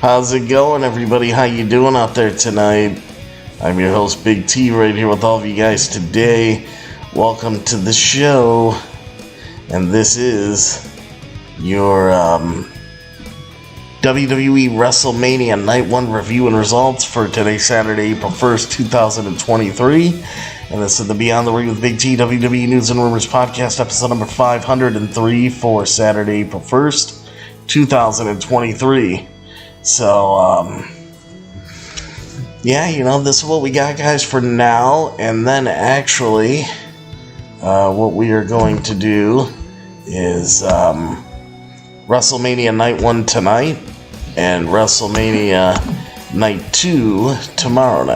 How's it going, everybody? How you doing out there tonight? I'm your host, Big T, right here with all of you guys today. Welcome to the show. And this is your WWE WrestleMania Night 1 review and results for today, Saturday, April 1st, 2023. And this is the Beyond the Ring with Big T WWE News and Rumors podcast, episode number 503 for Saturday, April 1st, 2023. So, yeah, this is what we got, guys, for now. And then, actually, what we are going to do is WrestleMania Night 1 tonight and WrestleMania Night 2 tomorrow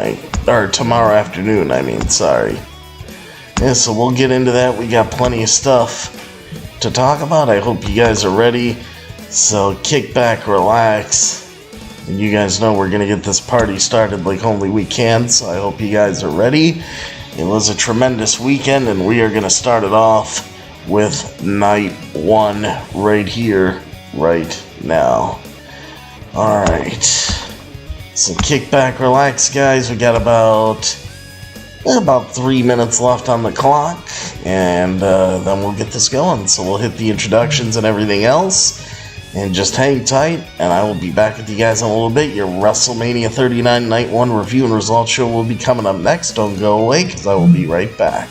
afternoon, sorry. Yeah, so we'll get into that. We got plenty of stuff to talk about. I hope you guys are ready. So kick back, relax. And you guys know we're going to get this party started like only we can. So I hope you guys are ready. It was a tremendous weekend, and we are going to start it off with Night 1 right here, right now. Alright. So kick back, relax, guys. We got about 3 minutes left on the clock, and then we'll get this going. So we'll hit the introductions and everything else, and just hang tight, and I will be back with you guys in a little bit. Your WrestleMania 39 Night 1 review and results show will be coming up next. Don't go away, because I will be right back.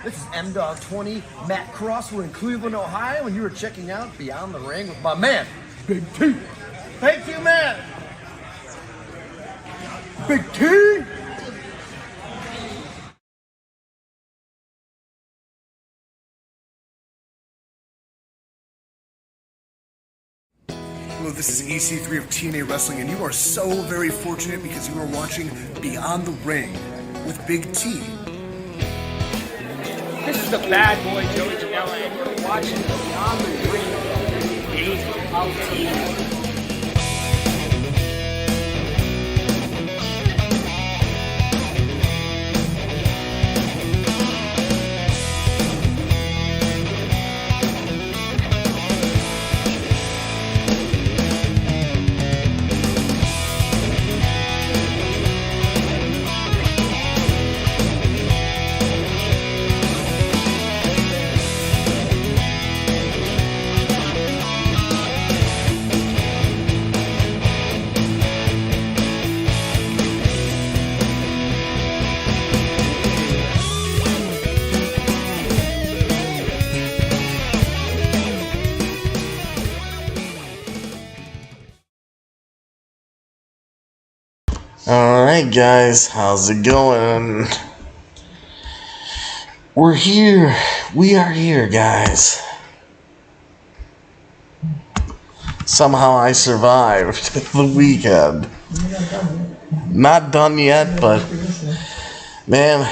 This is M-Dog20, Matt Cross. We're in Cleveland, Ohio, and you are checking out Beyond the Ring with my man, Big T. Thank you, man. Big T. Hello, this is EC3 of TNA Wrestling, and you are so very fortunate because you are watching Beyond the Ring with Big T. This is the bad boy Joey Janela, and you're watching Beyond the Ring, Big T. Alright guys, how's it going? We're here. We are here, guys. Somehow I survived the weekend. Not done yet, but man,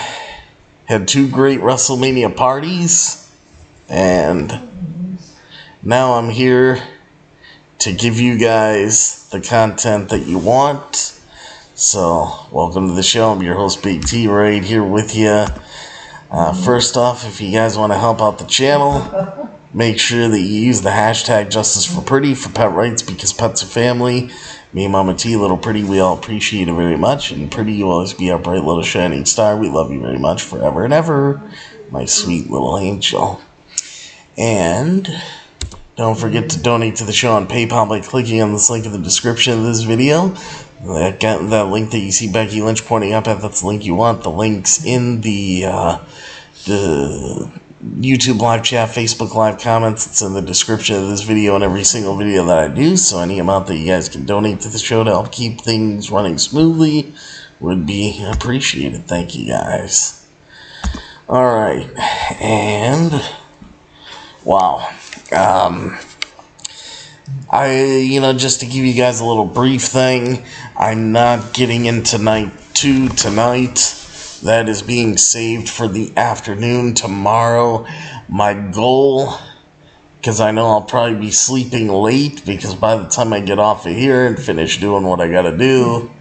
had 2 great WrestleMania parties, and now I'm here to give you guys the content that you want. So, welcome to the show. I'm your host, Big T, right here with you. First off, if you guys want to help out the channel, make sure that you use the hashtag #JusticeForPretty for pet rights, because pets are family. Me and Mama T, Little Pretty, we all appreciate it very much. And Pretty, you always be our bright little shining star. We love you very much forever and ever, my sweet little angel. And don't forget to donate to the show on PayPal by clicking on this link in the description of this video. That link that you see Becky Lynch pointing up at, that's the link you want. The link's in the YouTube live chat, Facebook live comments. It's in the description of this video and every single video that I do. So any amount that you guys can donate to the show to help keep things running smoothly would be appreciated. Thank you guys. Alright, and wow. Just to give you guys a little brief thing, I'm not getting into night 2 tonight. That is being saved for the afternoon tomorrow. My goal, because I know I'll probably be sleeping late, because by the time I get off of here and finish doing what I gotta do,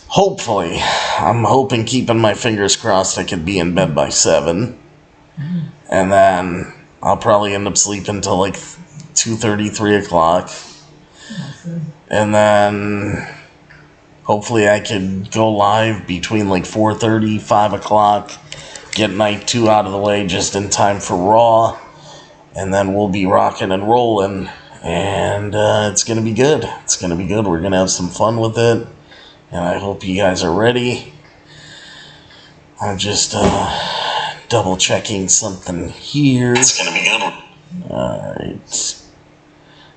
hopefully, I'm hoping, keeping my fingers crossed, I could be in bed by 7. And then I'll probably end up sleeping till like 2:30, 3 o'clock. And then hopefully I could go live between like 4:30, 5 o'clock, get night 2 out of the way just in time for Raw. And then we'll be rocking and rolling. And it's going to be good. It's going to be good. We're going to have some fun with it. And I hope you guys are ready. I'm just double checking something here. It's going to be good. Alright.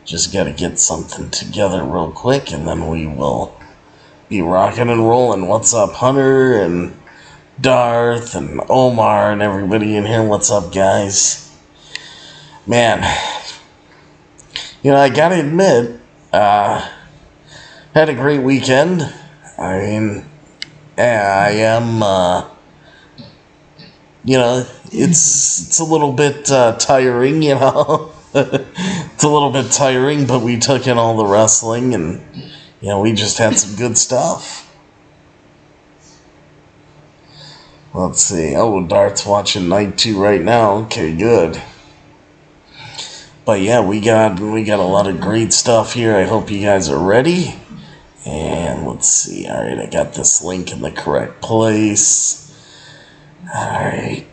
Just got to get something together real quick, and then we will be rocking and rolling. What's up, Hunter and Darth and Omar and everybody in here? What's up, guys? Man, I gotta admit, had a great weekend. I mean, I am, it's a little bit tiring, It's a little bit tiring, but we took in all the wrestling, and we just had some good stuff. Let's see. Oh, Dart's watching night 2 right now. Okay, good. But yeah, we got a lot of great stuff here. I hope you guys are ready. And let's see. All right, I got this link in the correct place. All right,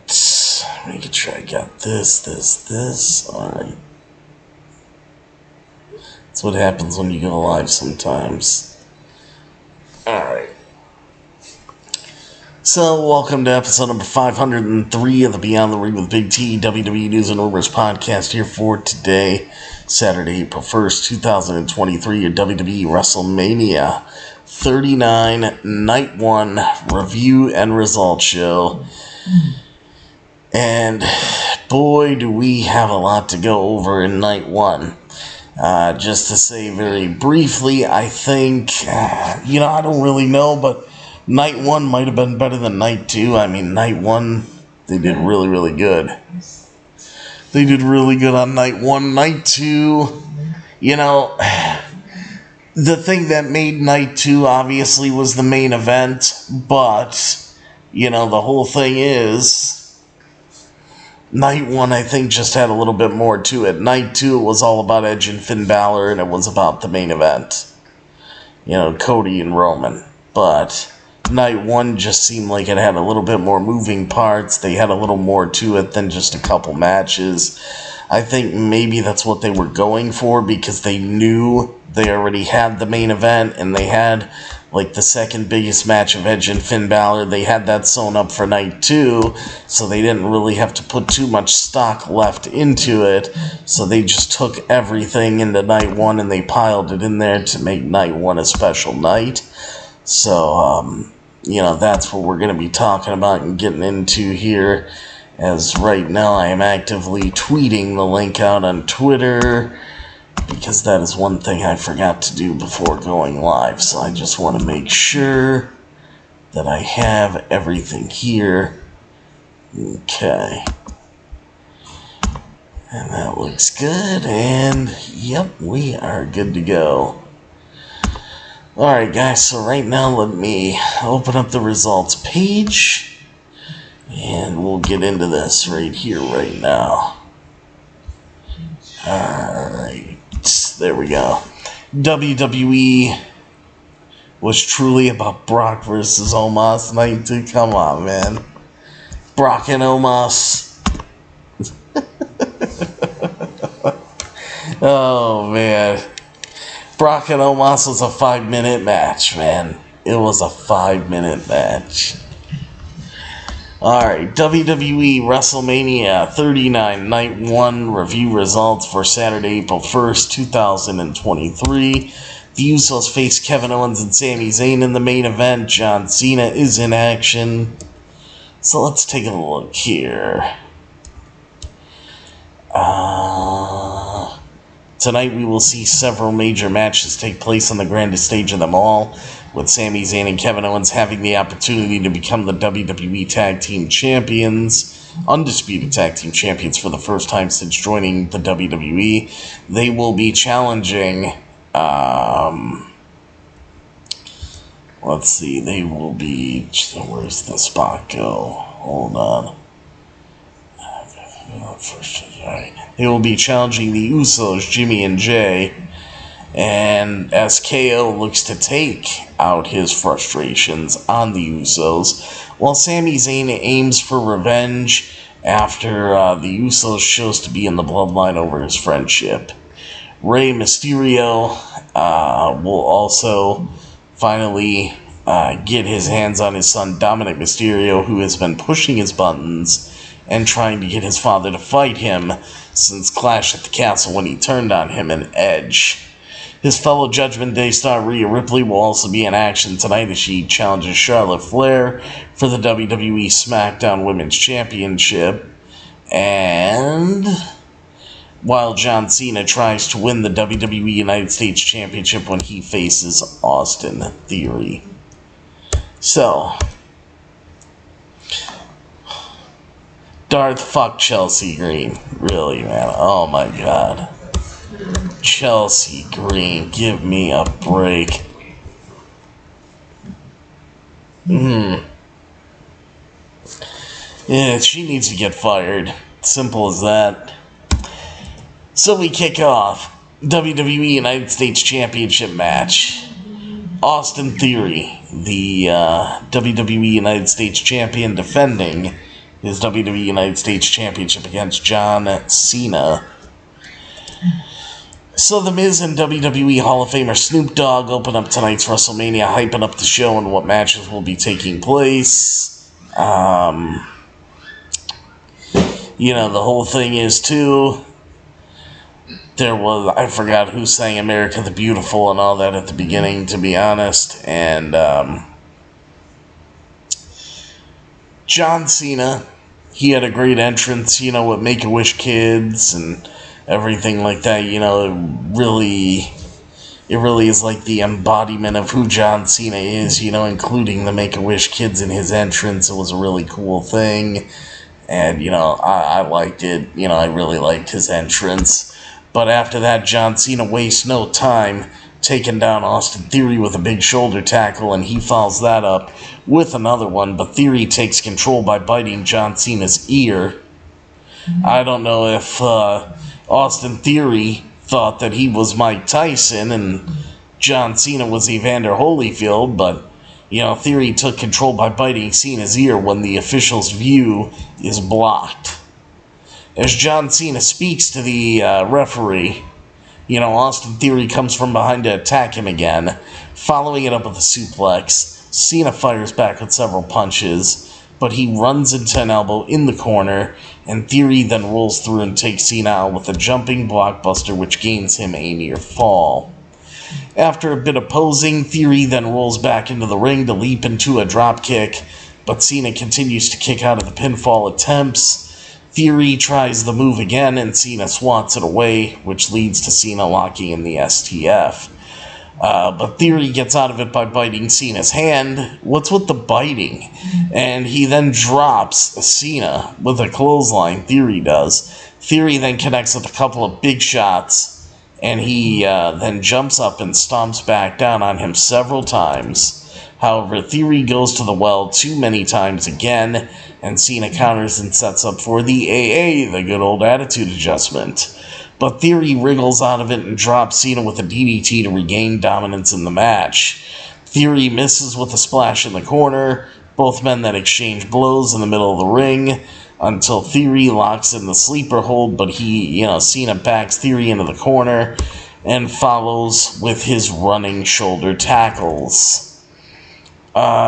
making sure I got this. All right. That's what happens when you go live sometimes. Alright. So, welcome to episode number 503 of the Beyond the Ring with Big T WWE News and Rumors podcast here for today, Saturday, April 1st, 2023, your WWE WrestleMania 39 Night 1 review and results show. And boy, do we have a lot to go over in Night 1. Just to say very briefly, I think, I don't really know, but Night 1 might have been better than Night 2. I mean, Night 1, they did really, really good. They did really good on Night 1. Night 2, the thing that made Night 2 obviously was the main event, but, the whole thing is, Night 1, I think, just had a little bit more to it. Night 2, it was all about Edge and Finn Balor, and it was about the main event. Cody and Roman. But Night 1 just seemed like it had a little bit more moving parts. They had a little more to it than just a couple matches. I think maybe that's what they were going for, because they knew they already had the main event, and they had the second biggest match of Edge and Finn Balor. They had that sewn up for Night 2, so they didn't really have to put too much stock left into it. So they just took everything into Night 1 and they piled it in there to make Night 1 a special night. So, that's what we're going to be talking about and getting into here. As right now I am actively tweeting the link out on Twitter, because that is one thing I forgot to do before going live. So I just want to make sure that I have everything here. Okay. And that looks good. And, yep, we are good to go. Alright, guys. So right now let me open up the results page. And we'll get into this right here, right now. Alright. There we go. WWE was truly about Brock versus Omos Night 2. Come on, man. Brock and Omos. Oh, man. Brock and Omos was a 5-minute match, man. It was a 5-minute match. Alright, WWE WrestleMania 39 Night 1 review results for Saturday, April 1st, 2023. The Usos face Kevin Owens and Sami Zayn in the main event. John Cena is in action. So let's take a look here. Tonight we will see several major matches take place on the grandest stage of them all, with Sami Zayn and Kevin Owens having the opportunity to become the WWE Tag Team Champions, undisputed Tag Team Champions for the first time since joining the WWE. They will be challenging, let's see, they will be, where's the spot go? Hold on. They will be challenging the Usos, Jimmy and Jay, and as KO looks to take out his frustrations on the Usos, while Sami Zayn aims for revenge after the Usos chose to be in the bloodline over his friendship. Mysterio will also finally get his hands on his son Dominic Mysterio, who has been pushing his buttons and trying to get his father to fight him since Clash at the Castle when he turned on him and Edge. His fellow Judgment Day star Rhea Ripley will also be in action tonight as she challenges Charlotte Flair for the WWE SmackDown Women's Championship. And while John Cena tries to win the WWE United States Championship when he faces Austin Theory. So, Darth fuck Chelsea Green. Really, man. Oh my god. Chelsea Green, give me a break. Yeah, she needs to get fired. Simple as that. So we kick off WWE United States Championship match. Austin Theory, the WWE United States Champion, defending his WWE United States Championship against John Cena. So The Miz and WWE Hall of Famer Snoop Dogg open up tonight's WrestleMania, hyping up the show and what matches will be taking place. You know, the whole thing is, too, there was, I forgot who sang America the Beautiful and all that at the beginning, to be honest, and, John Cena, he had a great entrance, you know, with Make-A-Wish Kids and everything like that. You know, it really is like the embodiment of who John Cena is, you know, including the Make-A-Wish Kids in his entrance. It was a really cool thing, and, you know, I liked it. You know, I really liked his entrance. But after that, John Cena wastes no time taking down Austin Theory with a big shoulder tackle, and he follows that up with another one, but Theory takes control by biting John Cena's ear. I don't know if Austin Theory thought that he was Mike Tyson and John Cena was Evander Holyfield, but, you know, Theory took control by biting Cena's ear when the official's view is blocked. As John Cena speaks to the referee, you know, Austin Theory comes from behind to attack him again, following it up with a suplex. Cena fires back with several punches, but he runs into an elbow in the corner, and Theory then rolls through and takes Cena out with a jumping blockbuster, which gains him a near fall. After a bit of posing, Theory then rolls back into the ring to leap into a dropkick, but Cena continues to kick out of the pinfall attempts. Theory tries the move again, and Cena swats it away, which leads to Cena locking in the STF. But Theory gets out of it by biting Cena's hand. What's with the biting? And he then drops Cena with a clothesline, Theory does. Theory then connects with a couple of big shots, and he then jumps up and stomps back down on him several times. However, Theory goes to the well too many times again, and Cena counters and sets up for the AA, the good old attitude adjustment. But Theory wriggles out of it and drops Cena with a DDT to regain dominance in the match. Theory misses with a splash in the corner. Both men then exchange blows in the middle of the ring until Theory locks in the sleeper hold, but Cena backs Theory into the corner and follows with his running shoulder tackles.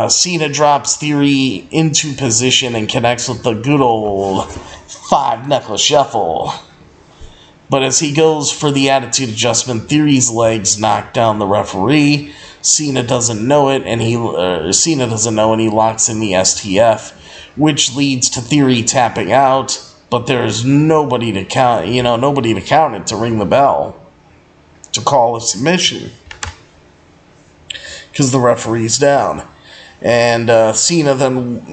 Cena drops Theory into position and connects with the good old five-knuckle shuffle. But as he goes for the attitude adjustment, Theory's legs knock down the referee. Cena doesn't know it, and he locks in the STF, which leads to Theory tapping out. But there's nobody to count it to ring the bell to call a submission because the referee's down. And Cena then,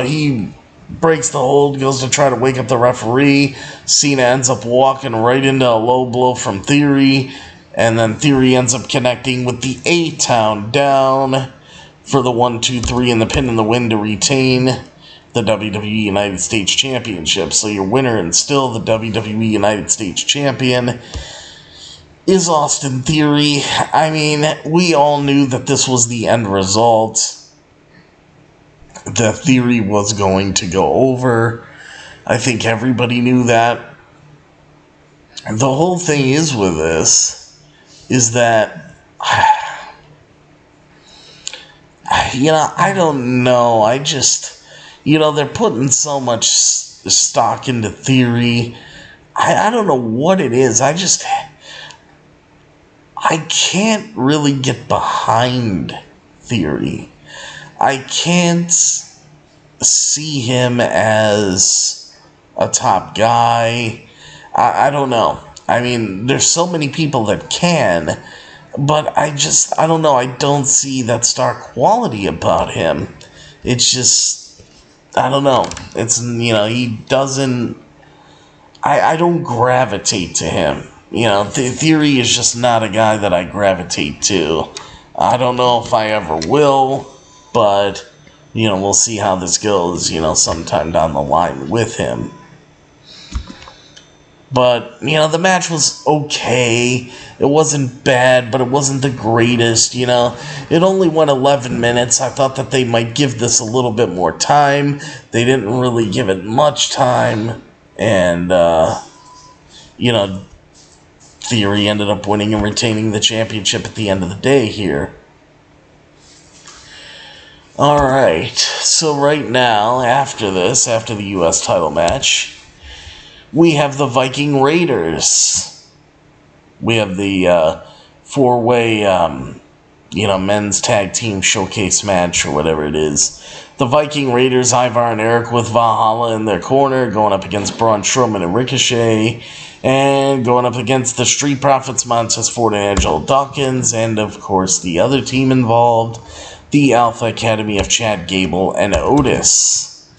he breaks the hold, goes to try to wake up the referee. Cena ends up walking right into a low blow from Theory, and then Theory ends up connecting with the A-Town down for the 1-2-3 and the pin in the win to retain the WWE United States Championship. So your winner and still the WWE United States Champion is Austin Theory. I mean, we all knew that this was the end result. The Theory was going to go over. I think everybody knew that. The whole thing is with this is that, I don't know. I just, they're putting so much stock into Theory. I don't know what it is. I can't really get behind Theory. I can't see him as a top guy. I don't know. I mean, there's so many people that can, but I don't know. I don't see that star quality about him. It's just, I don't know. It's, he doesn't, I don't gravitate to him. Theory is just not a guy that I gravitate to. I don't know if I ever will, but, we'll see how this goes, sometime down the line with him. But, the match was okay. It wasn't bad, but it wasn't the greatest, It only went 11 minutes. I thought that they might give this a little bit more time. They didn't really give it much time. And, Theory ended up winning and retaining the championship at the end of the day here. Alright, so right now, after the U.S. title match, we have the Viking Raiders. We have the four-way, men's tag team showcase match, or whatever it is. The Viking Raiders, Ivar and Eric with Valhalla in their corner, going up against Braun Strowman and Ricochet, and going up against the Street Profits, Montez Ford and Angelo Dawkins, and of course the other team involved, the Alpha Academy of Chad Gable and Otis.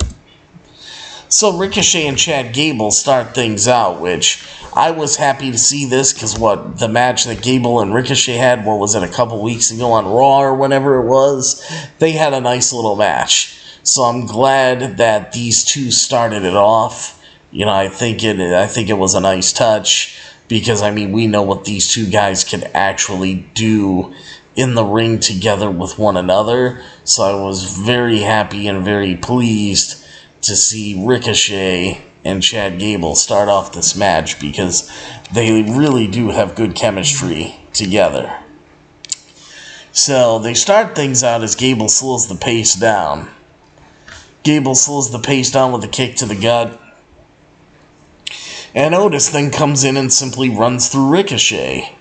So Ricochet and Chad Gable start things out, which I was happy to see this, because the match that Gable and Ricochet had, a couple weeks ago on Raw or whenever it was, they had a nice little match. So I'm glad that these two started it off. I think it was a nice touch, because we know what these two guys can actually do in the ring together with one another. So I was very happy and very pleased to see Ricochet and Chad Gable start off this match, because they really do have good chemistry together. So they start things out as Gable slows the pace down. Gable slows the pace down with a kick to the gut. And Otis then comes in and simply runs through Ricochet.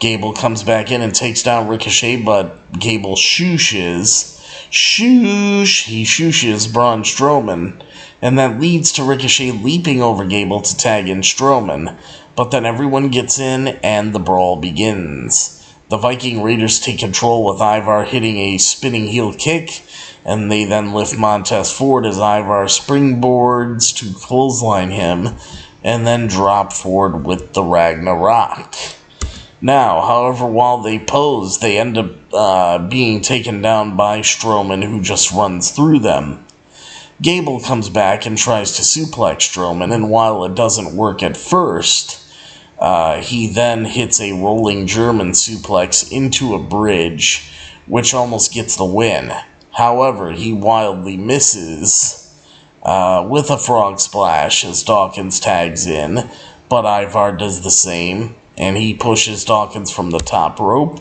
Gable comes back in and takes down Ricochet, but Gable shooshes Braun Strowman, and that leads to Ricochet leaping over Gable to tag in Strowman. But then everyone gets in and the brawl begins. The Viking Raiders take control with Ivar hitting a spinning heel kick, and they then lift Montez Ford as Ivar springboards to clothesline him, and then drop Ford with the Ragnarok. Now, however, while they pose, they end up being taken down by Strowman, who just runs through them. Gable comes back and tries to suplex Strowman, and while it doesn't work at first, he then hits a rolling German suplex into a bridge, which almost gets the win. However, he wildly misses with a frog splash as Dawkins tags in, but Ivar does the same, and he pushes Dawkins from the top rope,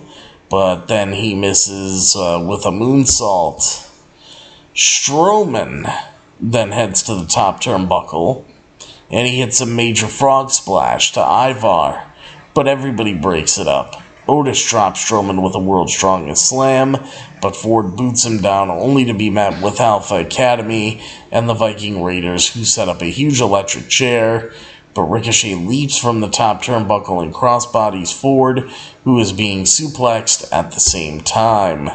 but then he misses with a moonsault. Strowman then heads to the top turnbuckle, and he hits a major frog splash to Ivar, but everybody breaks it up. Otis drops Strowman with a World's Strongest Slam, but Ford boots him down, only to be met with Alpha Academy and the Viking Raiders, who set up a huge electric chair, but Ricochet leaps from the top turnbuckle and crossbodies Ford, who is being suplexed at the same time.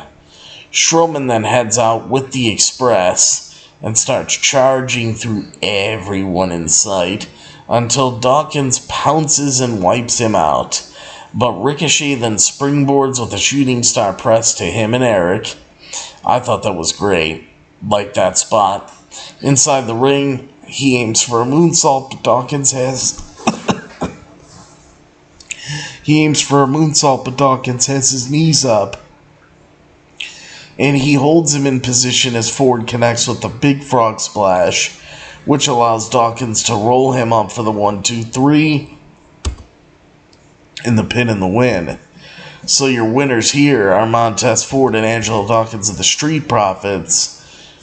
Strowman then heads out with the Express and starts charging through everyone in sight until Dawkins pounces and wipes him out. But Ricochet then springboards with a shooting star press to him and Eric. I thought that was great. Like that spot. Inside the ring, he aims for a moonsault, but Dawkins has... his knees up. And he holds him in position as Ford connects with the big frog splash, which allows Dawkins to roll him up for the 1-2-3 in the pin and the win. So your winners here are Montez Ford and Angelo Dawkins of the Street Profits,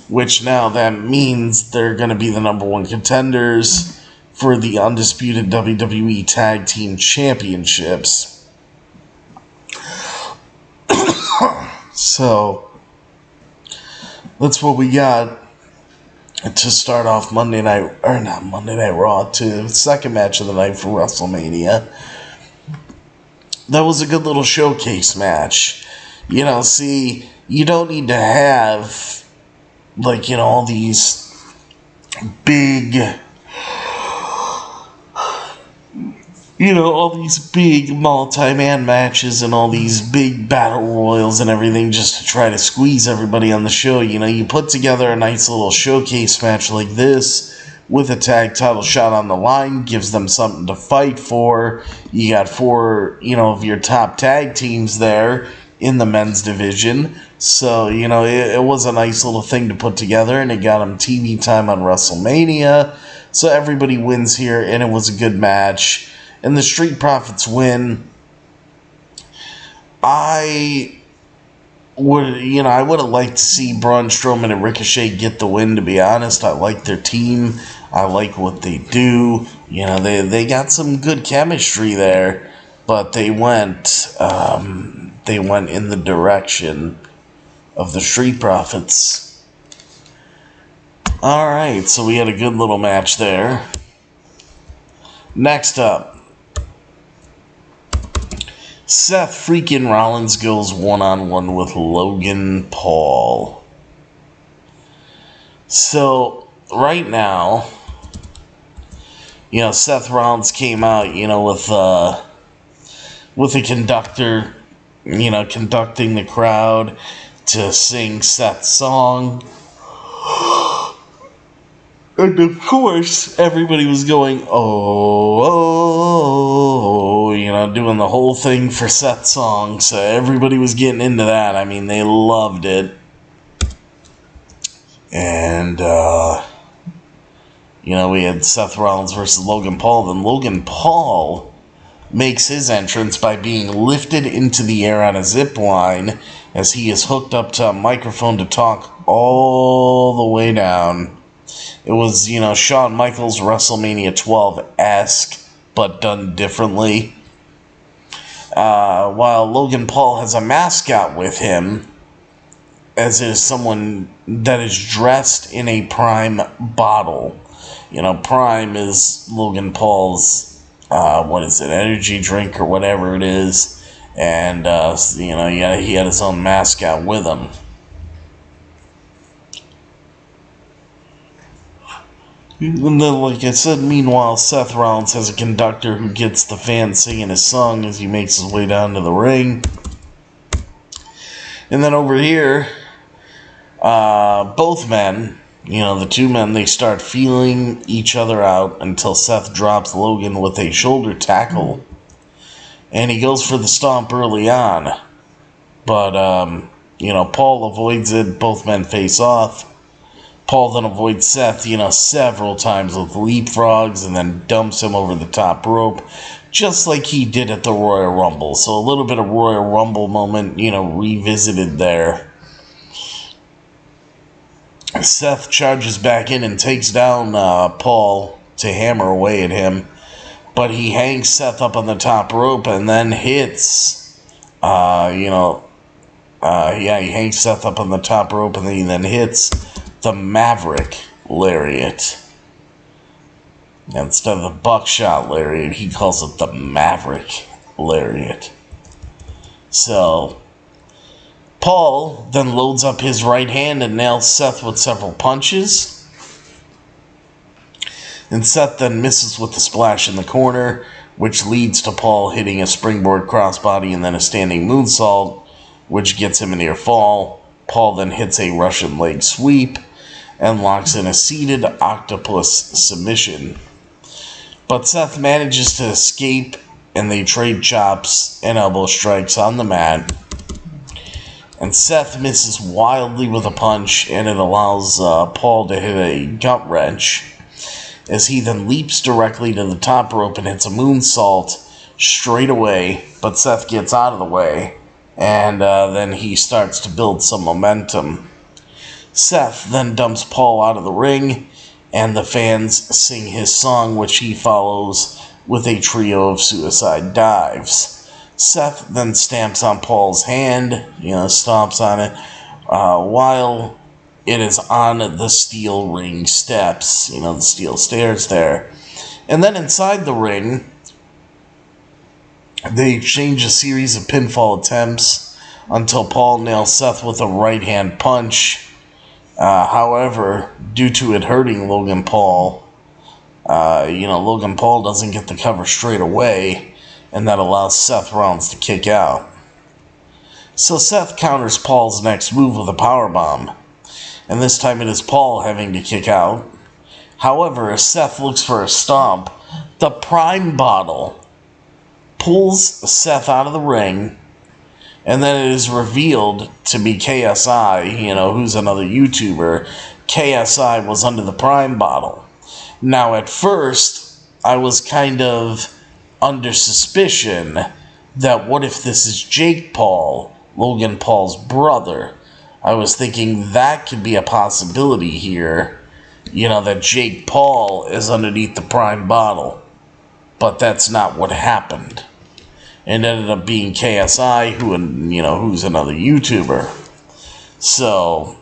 which now that means they're going to be the number one contenders for the undisputed WWE Tag Team Championships. So that's what we got to start off Monday Night Raw, to the second match of the night for WrestleMania. That was a good little showcase match. You don't need to have, all these big, all these big multi-man matches and all these big battle royals and everything just to try to squeeze everybody on the show. You put together a nice little showcase match like this with a tag title shot on the line, gives them something to fight for. You got four, of your top tag teams there in the men's division. So, it was a nice little thing to put together, and it got them TV time on WrestleMania. So everybody wins here, and it was a good match. And the Street Profits win. I I would have liked to see Braun Strowman and Ricochet get the win, to be honest. I like their team. I like what they do. They got some good chemistry there, but they went in the direction of the Street Profits. Alright, so we had a good little match there. Next up, Seth freaking Rollins goes one-on-one with Logan Paul. So, right now, Seth Rollins came out, with a conductor, conducting the crowd to sing Seth's song. And of course, everybody was going, doing the whole thing for Seth's song. So everybody was getting into that. I mean, they loved it. And, we had Seth Rollins versus Logan Paul. Then Logan Paul makes his entrance by being lifted into the air on a zip line as he is hooked up to a microphone to talk all the way down. It was, Shawn Michaels WrestleMania 12-esque, but done differently. While Logan Paul has a mascot with him, as is someone that is dressed in a Prime bottle. Prime is Logan Paul's, energy drink or whatever it is. And, he had his own mascot with him. And then, like I said, meanwhile, Seth Rollins has a conductor who gets the fans singing his song as he makes his way down to the ring. And then over here, both men, the two men, they start feeling each other out until Seth drops Logan with a shoulder tackle. And he goes for the stomp early on. But, Paul avoids it. Both men face off. Paul then avoids Seth, several times with leapfrogs and then dumps him over the top rope, just like he did at the Royal Rumble. So a little bit of Royal Rumble moment, revisited there. Seth charges back in and takes down Paul to hammer away at him, but he hangs Seth up on the top rope and then hits, he hangs Seth up on the top rope and then he hits the Maverick Lariat. Instead of the Buckshot Lariat, he calls it the Maverick Lariat. So, Paul then loads up his right hand and nails Seth with several punches. And Seth then misses with the splash in the corner, which leads to Paul hitting a springboard crossbody and then a standing moonsault, which gets him a near fall. Paul then hits a Russian leg sweep and locks in a seated octopus submission. But Seth manages to escape, and they trade chops and elbow strikes on the mat. And Seth misses wildly with a punch, and it allows Paul to hit a gut wrench, as he then leaps directly to the top rope and hits a moonsault straight away, but Seth gets out of the way, and then he starts to build some momentum. Seth then dumps Paul out of the ring, and the fans sing his song, which he follows with a trio of suicide dives. Seth then stamps on Paul's hand, stomps on it, while it is on the steel ring steps, the steel stairs there. And then inside the ring, they exchange a series of pinfall attempts until Paul nails Seth with a right hand punch. However, due to it hurting Logan Paul, Logan Paul doesn't get the cover straight away, and that allows Seth Rollins to kick out. So Seth counters Paul's next move with a powerbomb, and this time it is Paul having to kick out. However, as Seth looks for a stomp, the Prime bottle pulls Seth out of the ring, and then it is revealed to be KSI, who's another YouTuber. KSI was under the Prime bottle. Now, at first, I was kind of under suspicion that what if this is Jake Paul Logan Paul's brother. I was thinking that could be a possibility here, that Jake Paul is underneath the Prime bottle. But that's not what happened. It ended up being KSI, who's another YouTuber. So,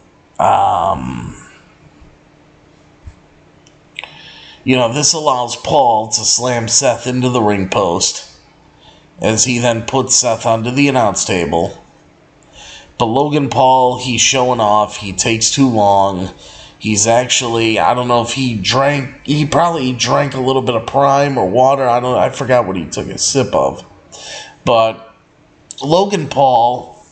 this allows Paul to slam Seth into the ring post, as he then puts Seth onto the announce table. But Logan Paul, he's showing off. He takes too long. He's actually, I don't know if he probably drank a little bit of Prime or water. I forgot what he took a sip of. But Logan Paul,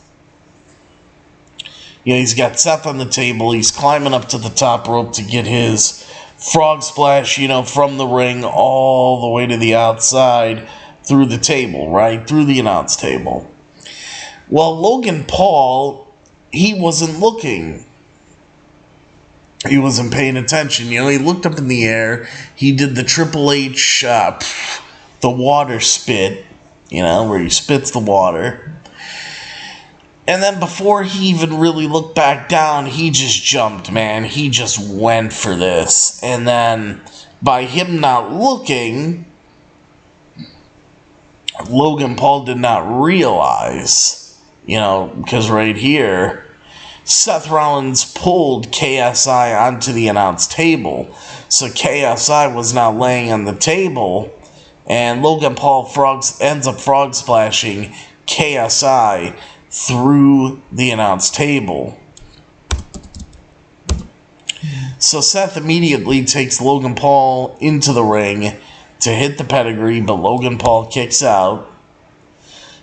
he's got Seth on the table. He's climbing up to the top rope to get his frog splash, from the ring all the way to the outside through the table, right? Through the announce table. Well, Logan Paul, he wasn't looking. He wasn't paying attention. He looked up in the air. He did the Triple H, the water spit, where he spits the water. And then before he even really looked back down, he just jumped, man. He just went for this. And then by him not looking, Logan Paul did not realize, because right here, Seth Rollins pulled KSI onto the announce table. So KSI was now laying on the table, and Logan Paul ends up frog splashing KSI through the announce table. So Seth immediately takes Logan Paul into the ring to hit the pedigree, but Logan Paul kicks out.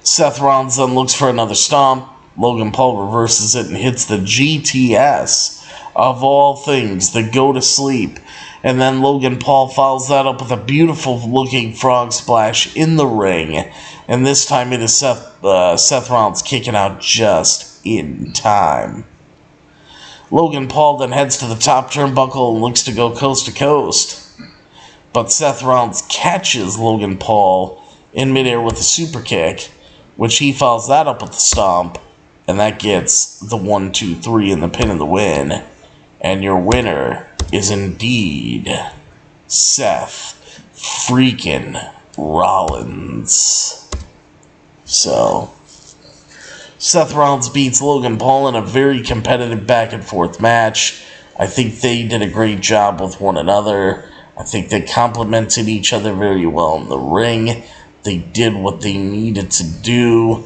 Seth Rollins then looks for another stomp. Logan Paul reverses it and hits the GTS, of all things, the go to sleep. And then Logan Paul follows that up with a beautiful looking frog splash in the ring. And this time it is Seth Rollins kicking out just in time. Logan Paul then heads to the top turnbuckle and looks to go coast to coast. But Seth Rollins catches Logan Paul in midair with a super kick, which he follows that up with the stomp. And that gets the 1, 2, 3 in the pin and the win. And your winner is indeed Seth freaking Rollins. So, Seth Rollins beats Logan Paul in a very competitive back and forth match. I think they did a great job with one another. I think they complemented each other very well in the ring. They did what they needed to do.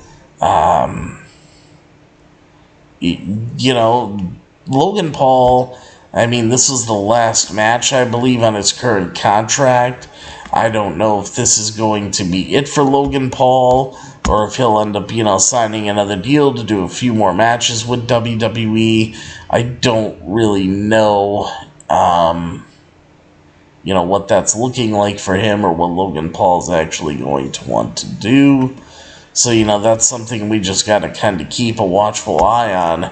Logan Paul, this was the last match, I believe, on his current contract. I don't know if this is going to be it for Logan Paul, or if he'll end up, signing another deal to do a few more matches with WWE. I don't really know, what that's looking like for him, or what Logan Paul's actually going to want to do. So, that's something we just got to kind of keep a watchful eye on.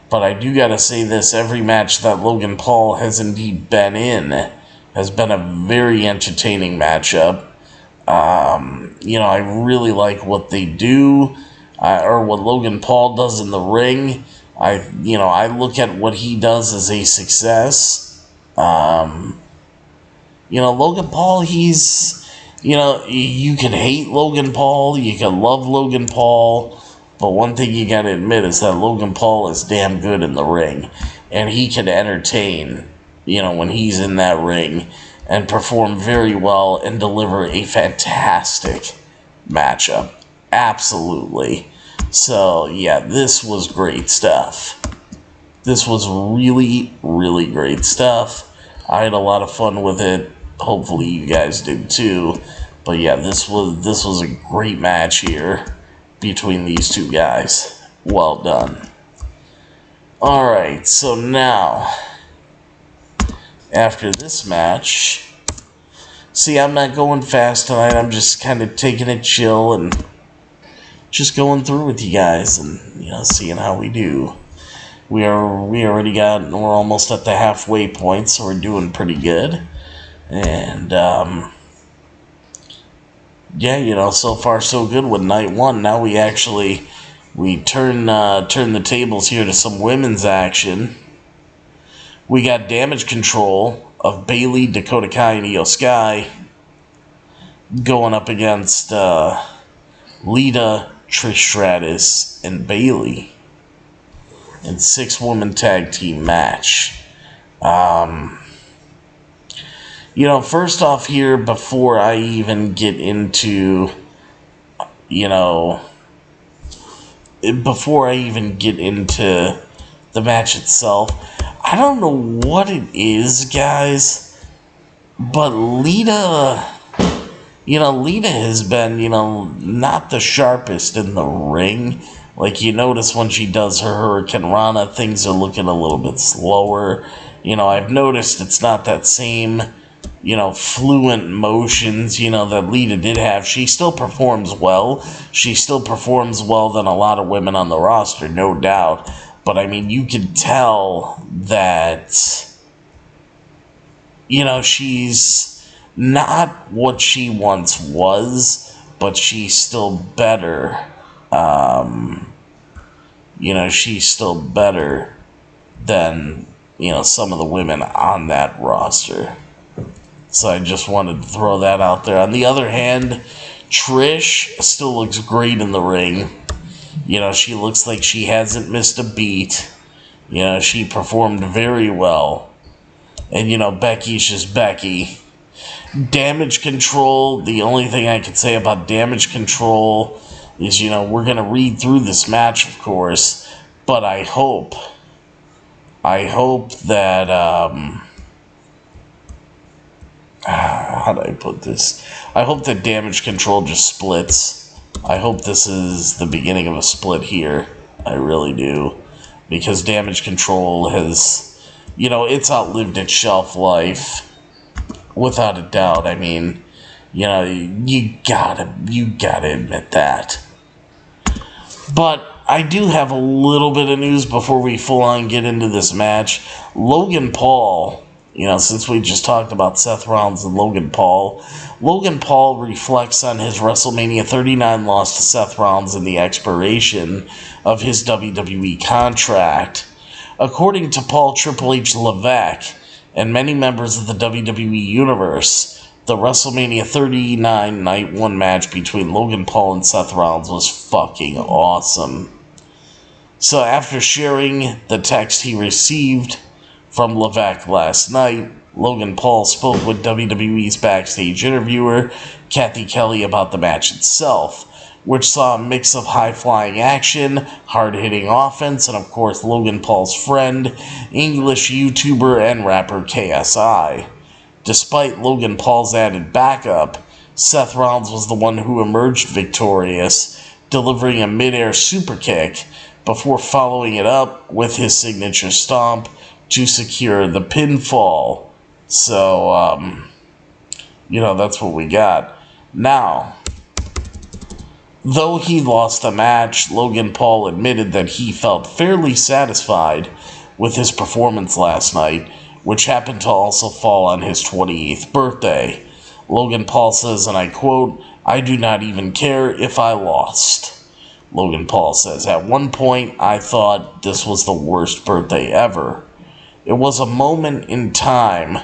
But I do got to say this, every match that Logan Paul has indeed been in has been a very entertaining matchup. I really like what they do, or what Logan Paul does in the ring. I look at what he does as a success. Logan Paul, he's... you can hate Logan Paul, you can love Logan Paul, but one thing you gotta admit is that Logan Paul is damn good in the ring, and he can entertain, when he's in that ring, and perform very well and deliver a fantastic matchup. Absolutely. So, yeah, this was great stuff. This was really, really great stuff. I had a lot of fun with it. Hopefully you guys did too. But yeah, this was a great match here between these two guys. Well done. Alright, so now, after this match, see, I'm not going fast tonight. I'm just kind of taking it chill and just going through with you guys and, seeing how we do. We're almost at the halfway point, so we're doing pretty good. And, yeah, so far so good with night one. Now we actually we turn the tables here to some women's action. We got Damage Control of Bayley, Dakota Kai, and Io Sky going up against Lita, Trish Stratus, and Bayley in 6-woman tag team match. First off here, before I even get into, the match itself, I don't know what it is, guys, but Lita has been, not the sharpest in the ring. Like, you notice when she does her Hurricane Rana, things are looking a little bit slower. I've noticed it's not that same, fluent motions, that Lita did have. She still performs well. She still performs well than a lot of women on the roster, no doubt. But, you can tell that, she's not what she once was, but she's still better. She's still better than, some of the women on that roster. So I just wanted to throw that out there. On the other hand, Trish still looks great in the ring. She looks like she hasn't missed a beat. She performed very well. And, Becky's just Becky. Damage Control, the only thing I can say about Damage Control is, we're going to read through this match, of course. But I hope that, how do I put this? I hope that Damage Control just splits. I hope this is the beginning of a split here. I really do. Because Damage Control has, it's outlived its shelf life. Without a doubt. You gotta admit that. But I do have a little bit of news before we full on get into this match. Logan Paul, since we just talked about Seth Rollins and Logan Paul reflects on his WrestleMania 39 loss to Seth Rollins and the expiration of his WWE contract. According to Paul Triple H Levesque and many members of the WWE Universe, the WrestleMania 39 Night 1 match between Logan Paul and Seth Rollins was fucking awesome. So after sharing the text he received from Levesque last night, Logan Paul spoke with WWE's backstage interviewer, Kathy Kelly, about the match itself, which saw a mix of high-flying action, hard-hitting offense, and of course Logan Paul's friend, English YouTuber and rapper KSI. Despite Logan Paul's added backup, Seth Rollins was the one who emerged victorious, delivering a mid-air superkick before following it up with his signature stomp to secure the pinfall. So, that's what we got. Now, though he lost the match, Logan Paul admitted that he felt fairly satisfied with his performance last night, which happened to also fall on his 28th birthday. Logan Paul says, and I quote, "I do not even care if I lost." Logan Paul says, "At one point, I thought this was the worst birthday ever. It was a moment in time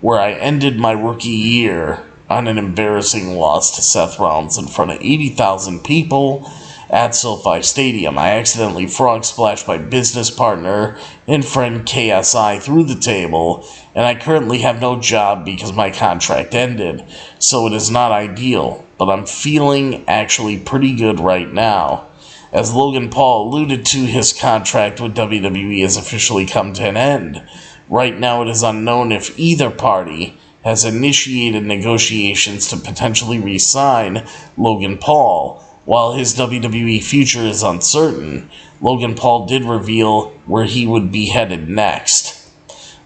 where I ended my rookie year on an embarrassing loss to Seth Rollins in front of 80,000 people at SoFi Stadium. I accidentally frog splashed my business partner and friend KSI through the table, and I currently have no job because my contract ended, so it is not ideal, but I'm feeling actually pretty good right now." As Logan Paul alluded to, his contract with WWE has officially come to an end. Right now it is unknown if either party has initiated negotiations to potentially re-sign Logan Paul. While his WWE future is uncertain, Logan Paul did reveal where he would be headed next.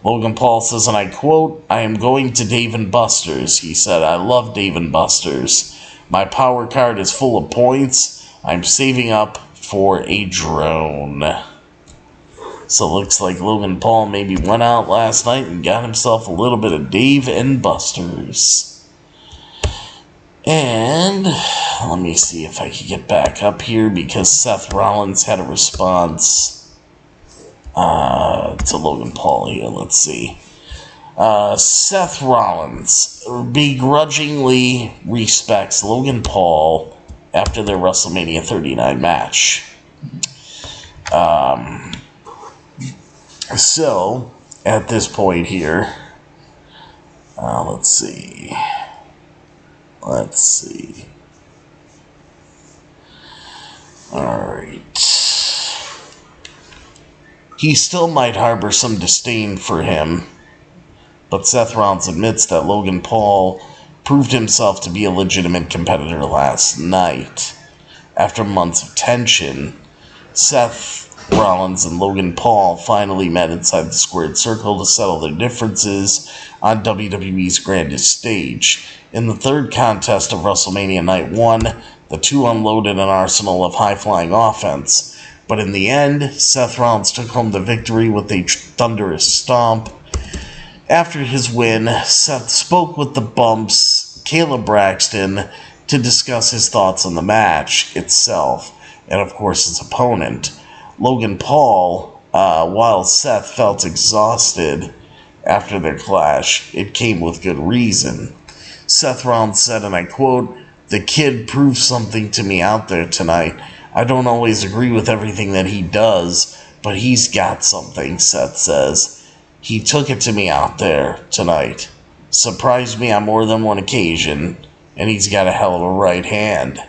Logan Paul says, and I quote, "I am going to Dave & Buster's." He said, "I love Dave & Buster's. My power card is full of points. I'm saving up for a drone." So it looks like Logan Paul maybe went out last night and got himself a little bit of Dave & Buster's. And let me see if I can get back up here because Seth Rollins had a response to Logan Paul here. Let's see. Seth Rollins begrudgingly respects Logan Paul after their WrestleMania 39 match. So, at this point here, let's see. Alright. He still might harbor some disdain for him, but Seth Rollins admits that Logan Paul proved himself to be a legitimate competitor last night. After months of tension, Seth Rollins and Logan Paul finally met inside the squared circle to settle their differences on WWE's grandest stage. In the third contest of WrestleMania Night 1, the two unloaded an arsenal of high-flying offense. But in the end, Seth Rollins took home the victory with a thunderous stomp. After his win, Seth spoke with the Bump's Caleb Braxton to discuss his thoughts on the match itself, and of course his opponent. Logan Paul, while Seth felt exhausted after their clash, it came with good reason. Seth Rollins said, and I quote, "The kid proved something to me out there tonight. I don't always agree with everything that he does, but he's got something," Seth says. "He took it to me out there tonight. Surprised me on more than one occasion, and he's got a hell of a right hand."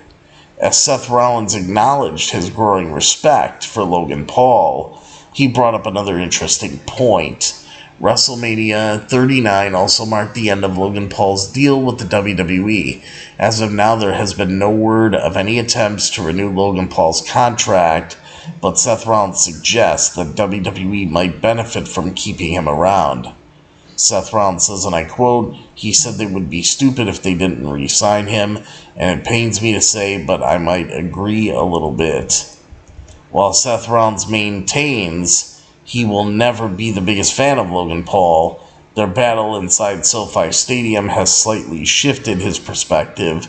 As Seth Rollins acknowledged his growing respect for Logan Paul, he brought up another interesting point. WrestleMania 39 also marked the end of Logan Paul's deal with the WWE. As of now, there has been no word of any attempts to renew Logan Paul's contract, but Seth Rollins suggests that WWE might benefit from keeping him around. Seth Rollins says, and I quote, "He said they would be stupid if they didn't re-sign him, and it pains me to say, but I might agree a little bit." While Seth Rollins maintains he will never be the biggest fan of Logan Paul, their battle inside SoFi Stadium has slightly shifted his perspective,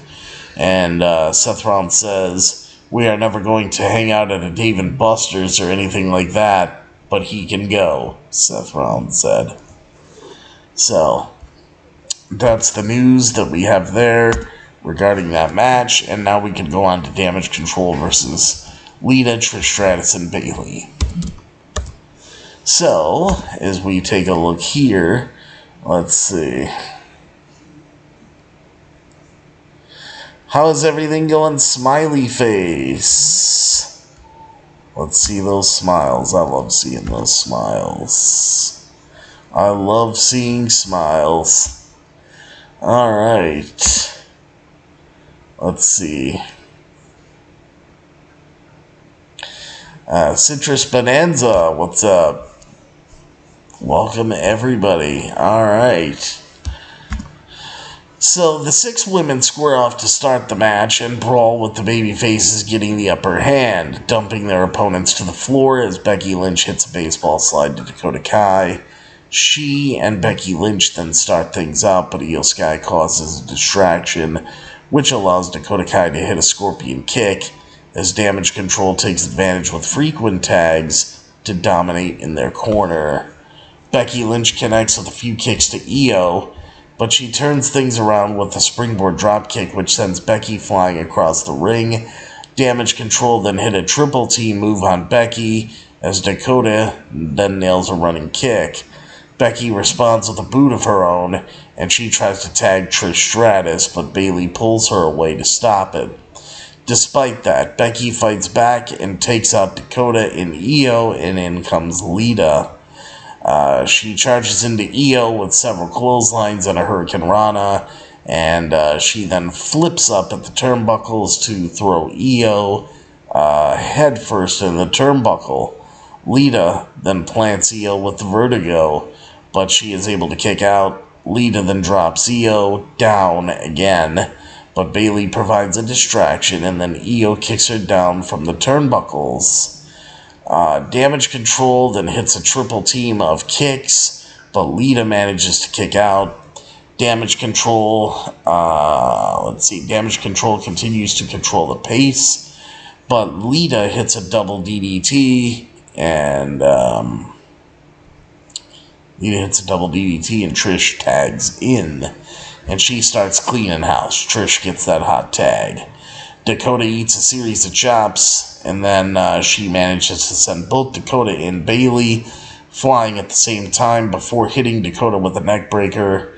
and Seth Rollins says, "We are never going to hang out at a Dave & Buster's or anything like that, but he can go," Seth Rollins said. So, that's the news that we have there regarding that match, and now we can go on to Damage Control versus Lita, Trish Stratus, and Bayley. So, as we take a look here, let's see. How is everything going, smiley face? Let's see those smiles. I love seeing those smiles. I love seeing smiles. Alright. Let's see. Citrus Bonanza, what's up? Welcome, everybody. Alright. So, the 6 women square off to start the match and brawl with the babyfaces getting the upper hand, dumping their opponents to the floor as Becky Lynch hits a baseball slide to Dakota Kai. She and Becky Lynch then start things up, but Io Sky causes a distraction, which allows Dakota Kai to hit a scorpion kick, as Damage Control takes advantage with frequent tags to dominate in their corner. Becky Lynch connects with a few kicks to Io, but she turns things around with a springboard dropkick, which sends Becky flying across the ring. Damage Control then hit a triple team move on Becky, as Dakota then nails a running kick. Becky responds with a boot of her own, and she tries to tag Trish Stratus, but Bayley pulls her away to stop it. Despite that, Becky fights back and takes out Dakota and Io, and in comes Lita. She charges into Io with several clotheslines and a Hurricane Rana, and she then flips up at the turnbuckles to throw Io headfirst in the turnbuckle. Lita then plants Io with the Vertigo, but she is able to kick out. Lita then drops Io down again, but Bayley provides a distraction, and then Io kicks her down from the turnbuckles. Damage Control then hits a triple team of kicks, but Lita manages to kick out. Damage Control, Damage Control continues to control the pace, but Lita hits a double DDT, and Trish tags in, and she starts cleaning house. Trish gets that hot tag. Dakota eats a series of chops, and then she manages to send both Dakota and Bayley flying at the same time before hitting Dakota with a neck breaker.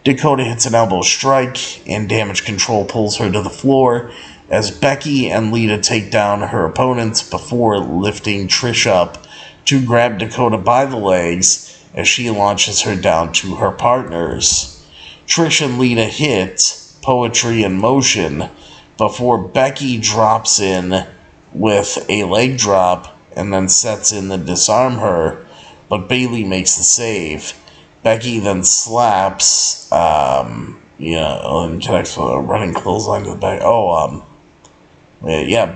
Dakota hits an elbow strike, and Damage Control pulls her to the floor as Becky and Lita take down her opponents before lifting Trish up to grab Dakota by the legs as she launches her down to her partners. Trish and Lita hit Poetry in Motion before Becky drops in with a leg drop and then sets in the Disarm Her, but Bayley makes the save. Becky then slaps, and connects with a running clothesline to the back.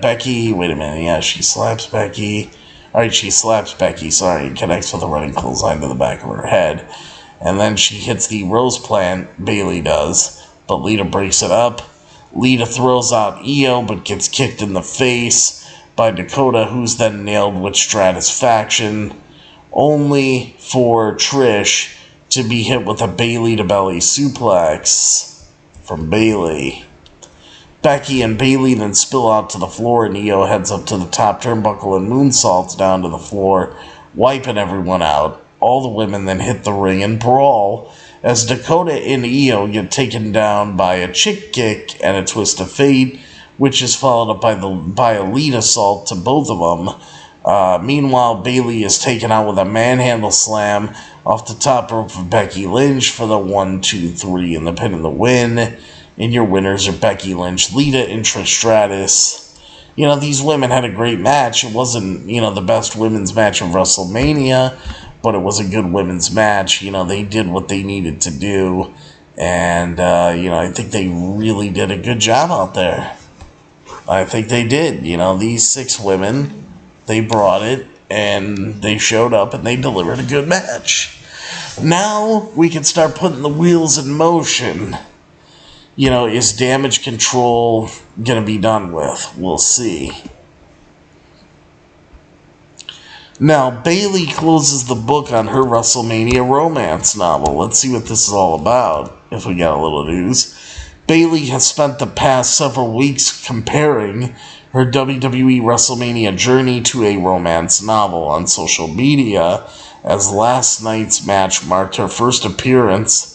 Becky, wait a minute, yeah, she slaps Becky. Alright, she slaps Becky, sorry, connects with a running clothesline to the back of her head. And then she hits the Rose Plant, Bayley does, but Lita breaks it up. Lita throws out Io, but gets kicked in the face by Dakota, who's then nailed with Stratisfaction, only for Trish to be hit with a Bayley to belly suplex from Bayley. Becky and Bayley then spill out to the floor, and Io heads up to the top turnbuckle and moonsaults down to the floor, wiping everyone out. All the women then hit the ring and brawl as Dakota and Io get taken down by a chick kick and a twist of fate, which is followed up by a lead assault to both of them. Meanwhile, Bayley is taken out with a manhandle slam off the top rope of Becky Lynch for the 1-2-3 and the pin and the win. And your winners are Becky Lynch, Lita, and Trish Stratus. These women had a great match. It wasn't, the best women's match of WrestleMania, but it was a good women's match. They did what they needed to do. And, I think they really did a good job out there. I think they did. These 6 women, they brought it, and they showed up, and they delivered a good match. Now, we can start putting the wheels in motion. Is Damage Control going to be done with? We'll see. Now, Bayley closes the book on her WrestleMania romance novel. Let's see what this is all about, if we got a little news. Bayley has spent the past several weeks comparing her WWE WrestleMania journey to a romance novel on social media, as last night's match marked her first appearance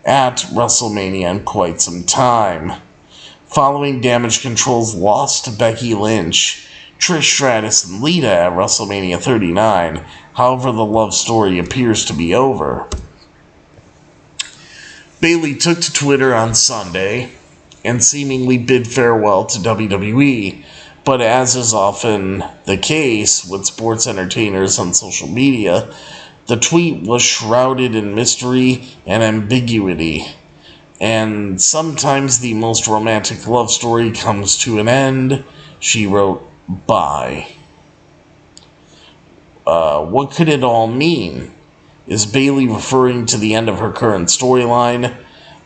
at WrestleMania in quite some time. Following Damage Control's loss to Becky Lynch, Trish Stratus, and Lita at WrestleMania 39, however, the love story appears to be over. Bayley took to Twitter on Sunday and seemingly bid farewell to WWE, but as is often the case with sports entertainers on social media, the tweet was shrouded in mystery and ambiguity, and sometimes the most romantic love story comes to an end. She wrote, "Bye." What could it all mean? Is Bayley referring to the end of her current storyline?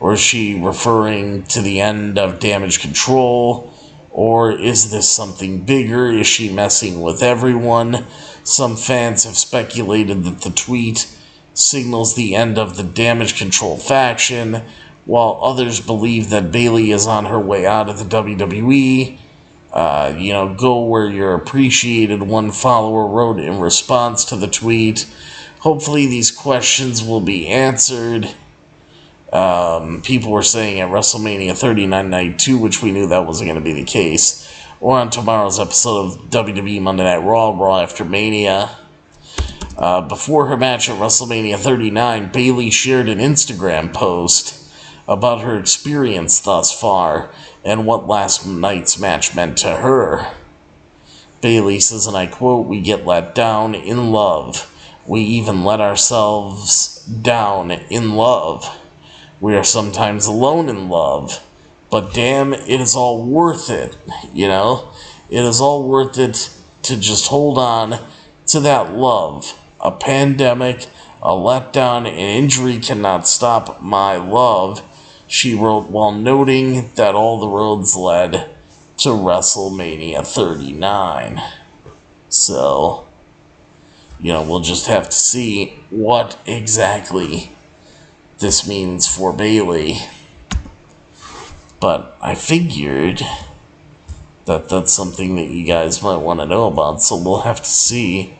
Or is she referring to the end of Damage Control? Or is this something bigger? Is she messing with everyone? Some fans have speculated that the tweet signals the end of the Damage Control faction, while others believe that Bayley is on her way out of the WWE. Go where you're appreciated, one follower wrote in response to the tweet. Hopefully these questions will be answered. People were saying at WrestleMania 39 Night 2, which we knew that wasn't going to be the case, or on tomorrow's episode of WWE Monday Night Raw, Raw After Mania. Before her match at WrestleMania 39, Bayley shared an Instagram post about her experience thus far and what last night's match meant to her. Bayley says, and I quote, "We get let down in love. We even let ourselves down in love. We are sometimes alone in love. But damn, it is all worth it, It is all worth it to just hold on to that love a pandemic, a letdown, and injury cannot stop my love, she wrote while noting that all the roads led to WrestleMania 39. So, we'll just have to see what exactly this means for Bayley. But I figured that that's something that you guys might want to know about, so we'll have to see,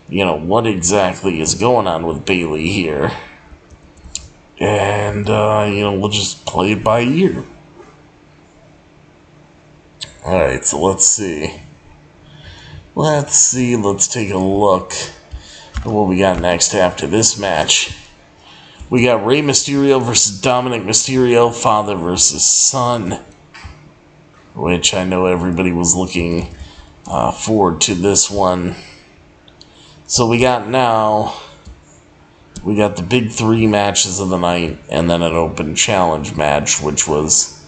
what exactly is going on with Bayley here. And, we'll just play it by ear. Alright, so let's see. Let's take a look at what we got next after this match. We got Rey Mysterio versus Dominic Mysterio, father versus son. Which I know everybody was looking forward to this one. So we got the big 3 matches of the night, and then an open challenge match, which was,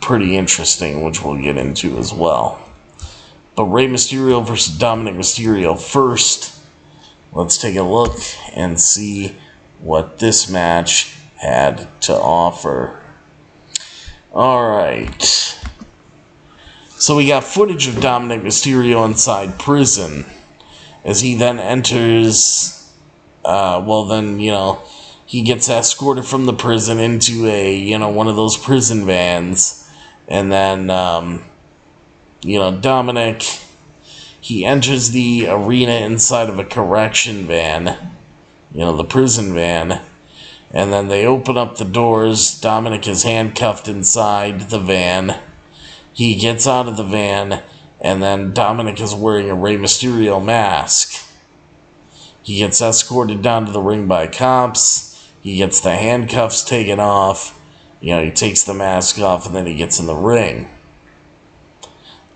pretty interesting, which we'll get into as well. But Rey Mysterio versus Dominic Mysterio first. Let's take a look and see what this match had to offer. Alright. So we got footage of Dominic Mysterio inside prison. As he then enters... he gets escorted from the prison into a, one of those prison vans. And then, Dominic, he enters the arena inside of a correction van. The prison van. And then they open up the doors. Dominic is handcuffed inside the van. He gets out of the van. And then Dominic is wearing a Rey Mysterio mask. He gets escorted down to the ring by cops. He gets the handcuffs taken off. He takes the mask off and then he gets in the ring.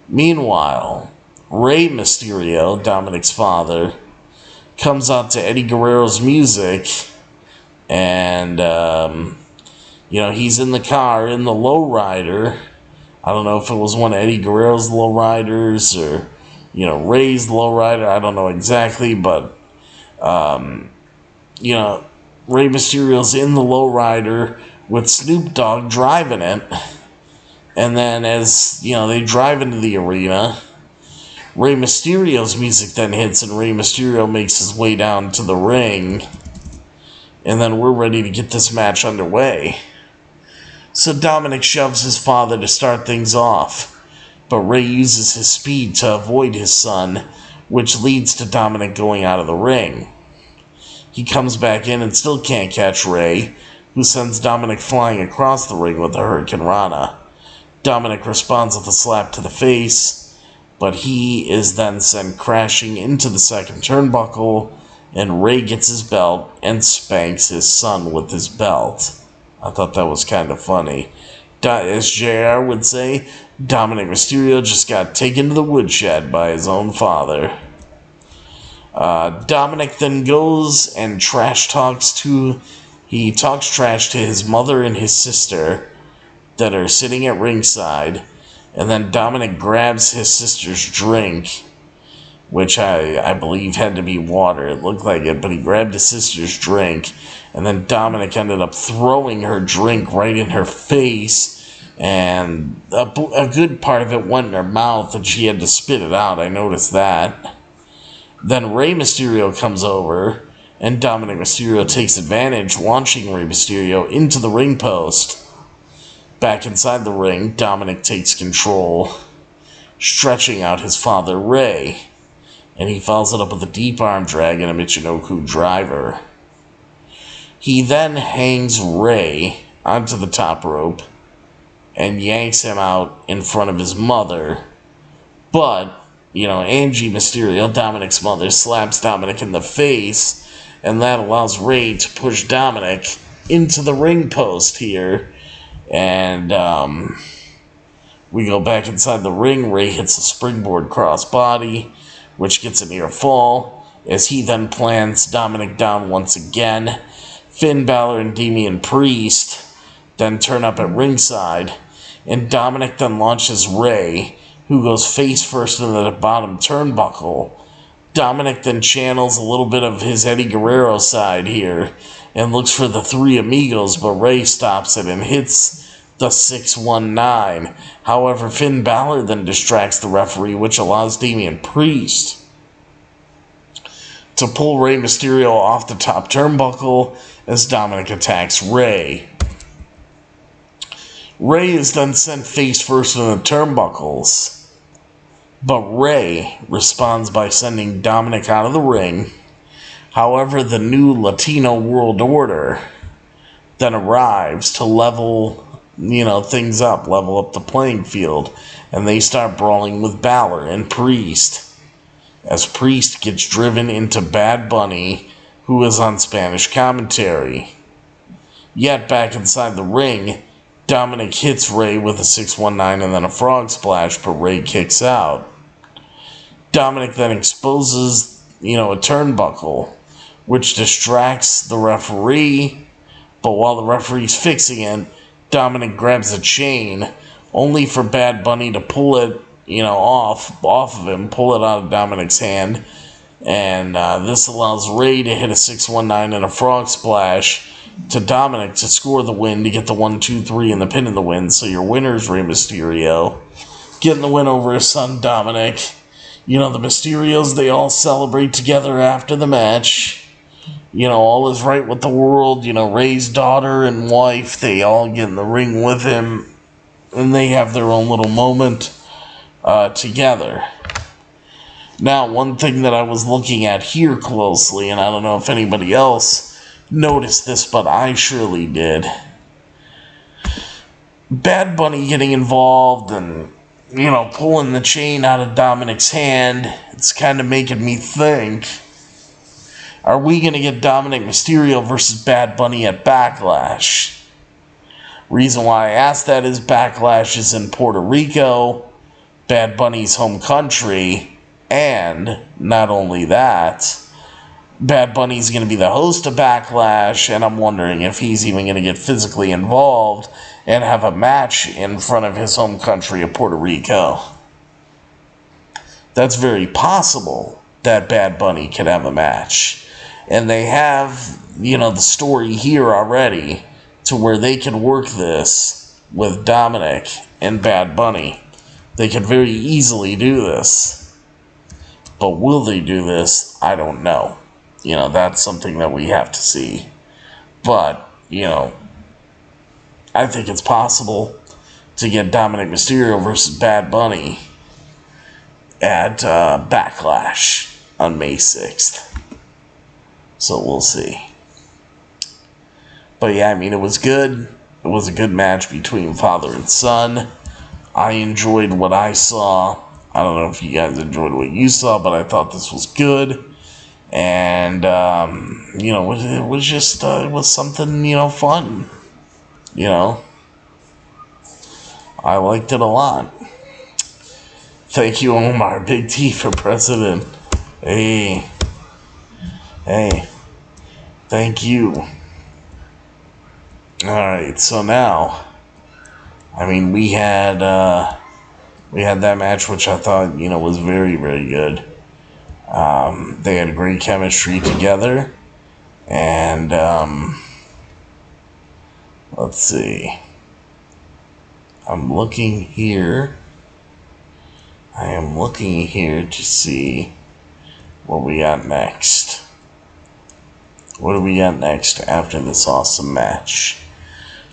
Meanwhile, Rey Mysterio, Dominic's father, comes out to Eddie Guerrero's music. And, he's in the car in the lowrider. I don't know if it was one of Eddie Guerrero's lowriders or, Rey's lowrider. I don't know exactly, but... Rey Mysterio's in the lowrider with Snoop Dogg driving it. And then as, they drive into the arena, Rey Mysterio's music then hits and Rey Mysterio makes his way down to the ring. And then we're ready to get this match underway. So Dominic shoves his father to start things off. But Rey uses his speed to avoid his son, which leads to Dominic going out of the ring. He comes back in and still can't catch Rey, who sends Dominic flying across the ring with the Hurricane Rana. Dominic responds with a slap to the face, but he is then sent crashing into the second turnbuckle, and Rey gets his belt and spanks his son with his belt. I thought that was kind of funny. As JR would say, Dominic Mysterio just got taken to the woodshed by his own father. Dominic then goes and he talks trash to his mother and his sister that are sitting at ringside, and then Dominic grabs his sister's drink, which I believe had to be water. It looked like it, but he grabbed his sister's drink, and then Dominic ended up throwing her drink right in her face, and a good part of it went in her mouth, and she had to spit it out. I noticed that. Then Rey Mysterio comes over, and Dominic Mysterio takes advantage, launching Rey Mysterio into the ring post. Back inside the ring, Dominic takes control, stretching out his father, Rey, and he follows it up with a deep arm drag and a Michinoku driver. He then hangs Rey onto the top rope and yanks him out in front of his mother, but Angie Mysterio, Dominic's mother, slaps Dominic in the face, and that allows Rey to push Dominic into the ring post here. And we go back inside the ring. Rey hits a springboard crossbody, which gets a near fall, as he then plants Dominic down once again. Finn Balor and Damian Priest then turn up at ringside, and Dominic then launches Rey, who goes face first into the bottom turnbuckle, Dominic then channels a little bit of his Eddie Guerrero side here and looks for the Three Amigos, but Rey stops it and hits the 619. However, Finn Balor then distracts the referee, which allows Damian Priest to pull Rey Mysterio off the top turnbuckle as Dominic attacks Rey. Rey is then sent face first in the turnbuckles, but Rey responds by sending Dominic out of the ring. However, the new Latino World Order then arrives to level, things up, level up the playing field, and they start brawling with Balor and Priest, as Priest gets driven into Bad Bunny, who is on Spanish commentary. Yet, back inside the ring, Dominic hits Rey with a 619 and then a frog splash, but Rey kicks out. Dominic then exposes, a turnbuckle, which distracts the referee, but while the referee's fixing it, Dominic grabs a chain, only for Bad Bunny to pull it, off of him, pull it out of Dominic's hand, and this allows Rey to hit a 619 and a frog splash to Dominic to score the win, to get the 1-2-3 and the pin in the win. So your winner's Rey Mysterio, getting the win over his son Dominic. The Mysterios, they all celebrate together after the match. All is right with the world. Rey's daughter and wife, they all get in the ring with him, and they have their own little moment together. Now, one thing that I was looking at here closely, and I don't know if anybody else noticed this, but I surely did. Bad Bunny getting involved and, pulling the chain out of Dominic's hand, it's kind of making me think, are we going to get Dominic Mysterio versus Bad Bunny at Backlash? Reason why I asked that is Backlash is in Puerto Rico, Bad Bunny's home country, and not only that, Bad Bunny's going to be the host of Backlash, and I'm wondering if he's even going to get physically involved and have a match in front of his home country of Puerto Rico. That's very possible that Bad Bunny could have a match. And they have, the story here already to where they could work this with Dominic and Bad Bunny. They could very easily do this. But will they do this? I don't know. That's something that we have to see. But, I think it's possible to get Dominic Mysterio versus Bad Bunny at Backlash on May 6th. So we'll see. But yeah, it was good. It was a good match between father and son. I enjoyed what I saw. I don't know if you guys enjoyed what you saw, but I thought this was good. And, it was just, it was something, fun. I liked it a lot. Thank you, Omar Big T, for president. Hey. Thank you. Alright, so now, we had that match, which I thought, was very, very good. They had great chemistry together, and, let's see. I'm looking here. I am looking here to see what we got next. What do we got next after this awesome match?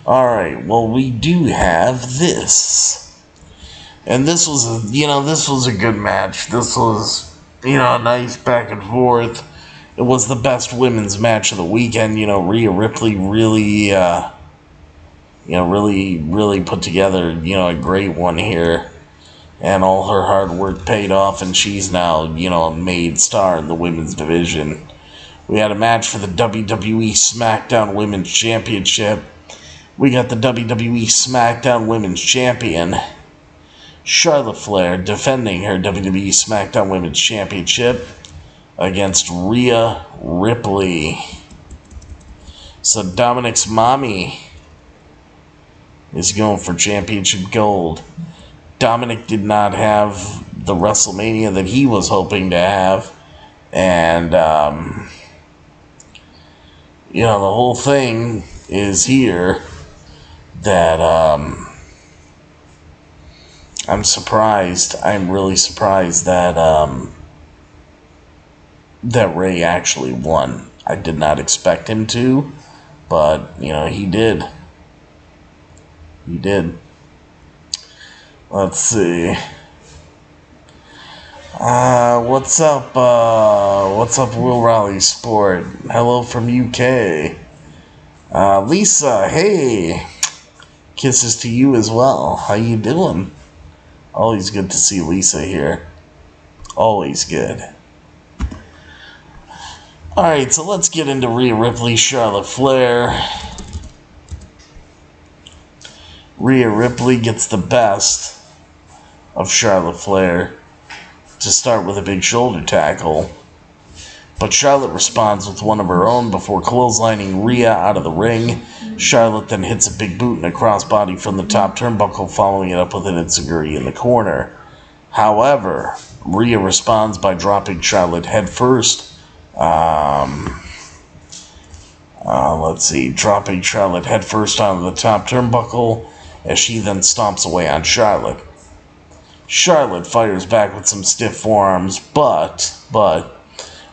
Alright, well, we do have this. And this was a good match. This was, a nice back and forth. It was the best women's match of the weekend. Rhea Ripley really, really put together, a great one here. And all her hard work paid off, and she's now, a main star in the women's division. We had a match for the WWE SmackDown Women's Championship. We got the WWE SmackDown Women's Champion, Charlotte Flair, defending her WWE SmackDown Women's Championship against Rhea Ripley. So Dominic's mommy is going for championship gold. Dominic did not have the WrestleMania that he was hoping to have, And, you know, the whole thing is here that, I'm surprised. I'm really surprised that, that Ray actually won. I did not expect him to, but, you know, he did. He did. Let's see. What's up, Will Raleigh Sport? Hello from UK. Lisa, hey. Kisses to you as well. How you doing? Always good to see Lisa here. Always good. Alright, so let's get into Rhea Ripley, Charlotte Flair. Rhea Ripley gets the best of Charlotte Flair to start with a big shoulder tackle. But Charlotte responds with one of her own before clotheslining Rhea out of the ring. Charlotte then hits a big boot and a crossbody from the top turnbuckle, following it up with an enziguri in the corner. However, Rhea responds by dropping Charlotte headfirst. Dropping Charlotte headfirst onto the top turnbuckle as she then stomps away on Charlotte. Charlotte fires back with some stiff forearms, but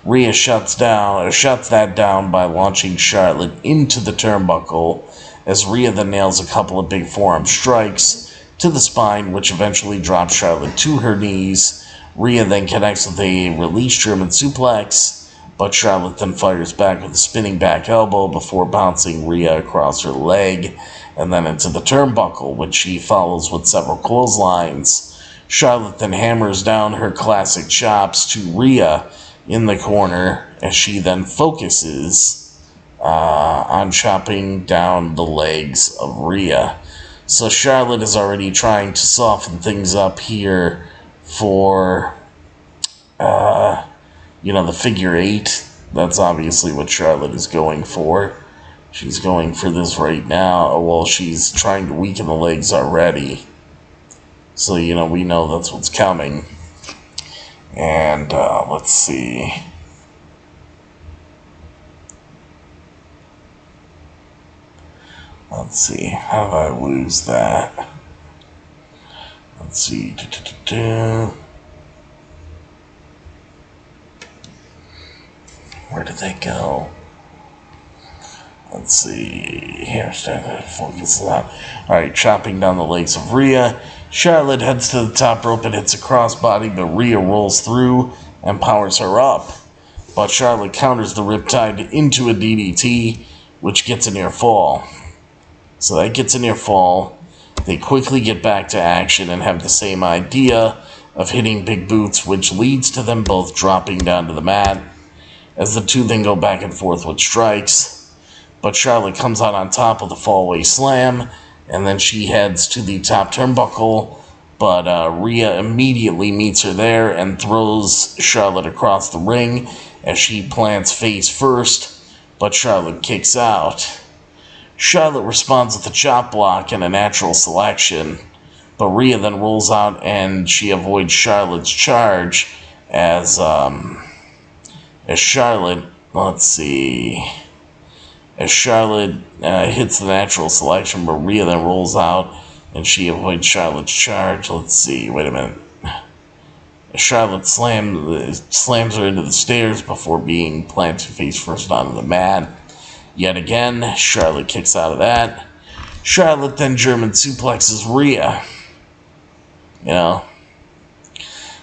Rhea shuts that down by launching Charlotte into the turnbuckle, as Rhea then nails a couple of big forearm strikes to the spine, which eventually drops Charlotte to her knees. Rhea then connects with a release German suplex, but Charlotte then fires back with a spinning back elbow before bouncing Rhea across her leg and then into the turnbuckle, which she follows with several clotheslines. Charlotte then hammers down her classic chops to Rhea in the corner as she then focuses on chopping down the legs of Rhea. So Charlotte is already trying to soften things up here for, the figure eight. That's obviously what Charlotte is going for. She's going for this right now. Well, she's trying to weaken the legs already. So, we know that's what's coming. And, let's see. How did I lose that? Let's see. Where did they go? Let's see. Here, focus a lot. Alright, chopping down the legs of Rhea. Charlotte heads to the top rope and hits a crossbody, but Rhea rolls through and powers her up. But Charlotte counters the riptide into a DDT, which gets a near fall. So that gets a near fall. They quickly get back to action and have the same idea of hitting big boots, which leads to them both dropping down to the mat, as the two then go back and forth with strikes. But Charlotte comes out on top with a fallaway slam, and then she heads to the top turnbuckle, but Rhea immediately meets her there and throws Charlotte across the ring as she plants face first, but Charlotte kicks out. Charlotte responds with a chop block and a natural selection, but Rhea then rolls out and she avoids Charlotte's charge as Charlotte, as Charlotte hits the natural selection, but Rhea then rolls out and she avoids Charlotte's charge. Wait a minute. Charlotte slams her into the stairs before being planted face first onto the mat. Yet again, Charlotte kicks out of that. Charlotte then German suplexes Rhea. That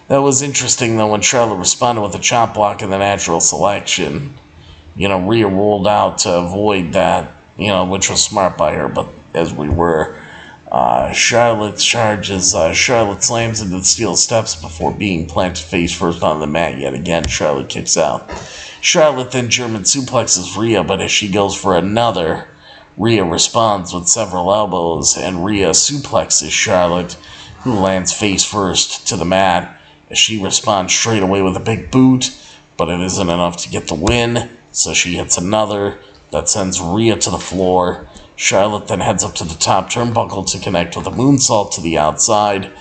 was interesting, though, when Charlotte responded with a chop block and the natural selection. Rhea rolled out to avoid that, which was smart by her, but as we were. Charlotte charges, Charlotte slams into the steel steps before being planted face first on the mat. Yet again, Charlotte kicks out. Charlotte then German suplexes Rhea, but as she goes for another, Rhea responds with several elbows, and Rhea suplexes Charlotte, who lands face first to the mat, as she responds straight away with a big boot, but it isn't enough to get the win, so she hits another that sends Rhea to the floor. Charlotte then heads up to the top turnbuckle to connect with a moonsault to the outside,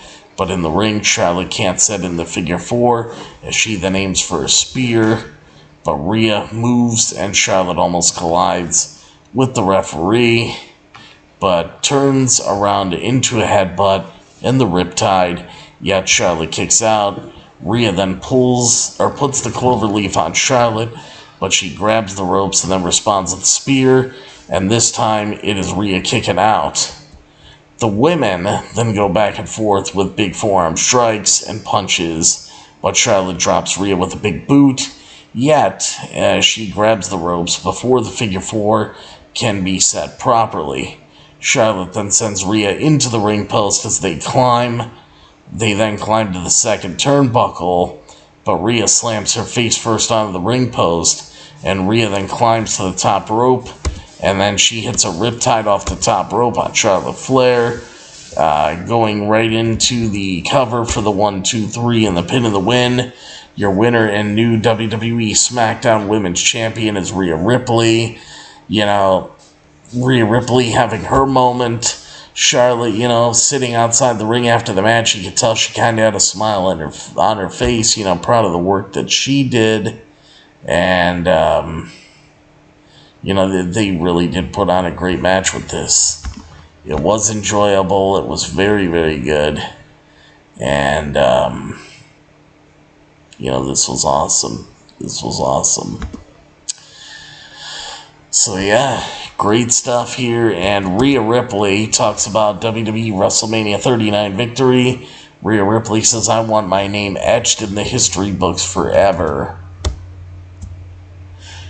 But in the ring, Charlotte can't set in the figure 4 as she then aims for a spear. But Rhea moves and Charlotte almost collides with the referee, but turns around into a headbutt and the riptide, yet Charlotte kicks out. Rhea then puts the cloverleaf on Charlotte, but she grabs the ropes and then responds with a spear, and this time it is Rhea kicking out. The women then go back and forth with big forearm strikes and punches, but Charlotte drops Rhea with a big boot, yet as she grabs the ropes before the figure 4 can be set properly. Charlotte then sends Rhea into the ring post as they climb. They then climb to the second turnbuckle, but Rhea slams her face first onto the ring post, and Rhea then climbs to the top rope, and then she hits a riptide off the top rope on Charlotte Flair, going right into the cover for the 1, 2, 3 and the pin of the win. Your winner and new WWE SmackDown Women's Champion is Rhea Ripley. Rhea Ripley having her moment. Charlotte, sitting outside the ring after the match, you could tell she kind of had a smile on her face, proud of the work that she did. And, they really did put on a great match with this. It was enjoyable. It was very, very good. And, this was awesome. This was awesome. So, yeah, great stuff here. And Rhea Ripley talks about WWE WrestleMania 39 victory. Rhea Ripley says, "I want my name etched in the history books forever."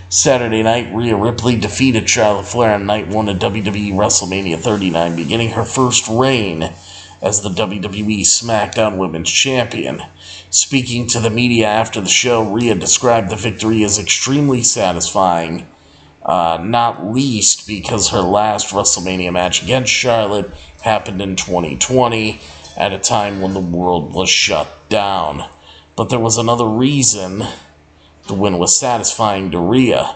Saturday night, Rhea Ripley defeated Charlotte Flair on night 1 of WWE WrestleMania 39, beginning her first reign as the WWE SmackDown Women's Champion. Speaking to the media after the show, Rhea described the victory as extremely satisfying, not least because her last WrestleMania match against Charlotte happened in 2020 at a time when the world was shut down. But there was another reason the win was satisfying to Rhea.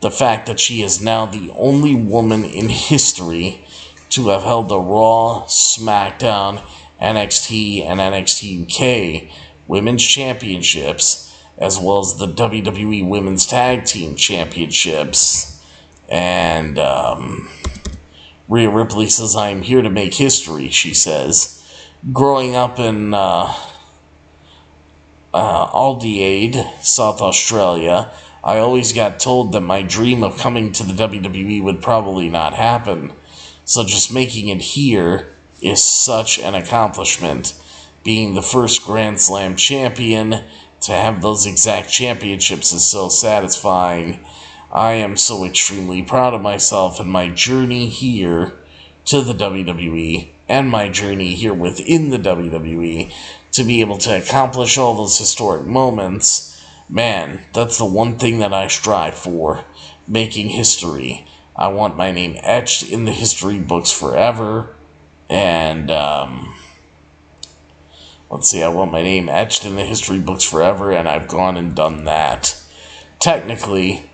The fact that she is now the only woman in history to have held the Raw, SmackDown, NXT, and NXT UK Women's Championships, as well as the WWE Women's Tag Team Championships. And Rhea Ripley says, "I am here to make history," she says. Growing up in Adelaide, South Australia, I always got told that my dream of coming to the WWE would probably not happen. So just making it here is such an accomplishment. Being the first Grand Slam champion, to have those exact championships is so satisfying. I am so extremely proud of myself and my journey here to the WWE and my journey here within the WWE to be able to accomplish all those historic moments. Man, that's the one thing that I strive for, making history. I want my name etched in the history books forever. And, I want my name etched in the history books forever, and I've gone and done that. Technically,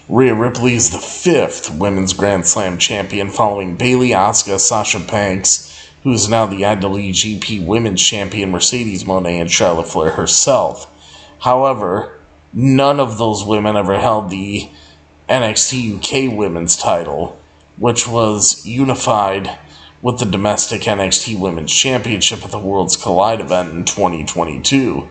Rhea Ripley is the 5th Women's Grand Slam champion, following Bayley, Asuka, Sasha Banks, who is now the IWGP Women's Champion, Mercedes Moné, and Charlotte Flair herself. However, none of those women ever held the NXT UK Women's title, which was unified with the domestic NXT Women's Championship at the Worlds Collide event in 2022.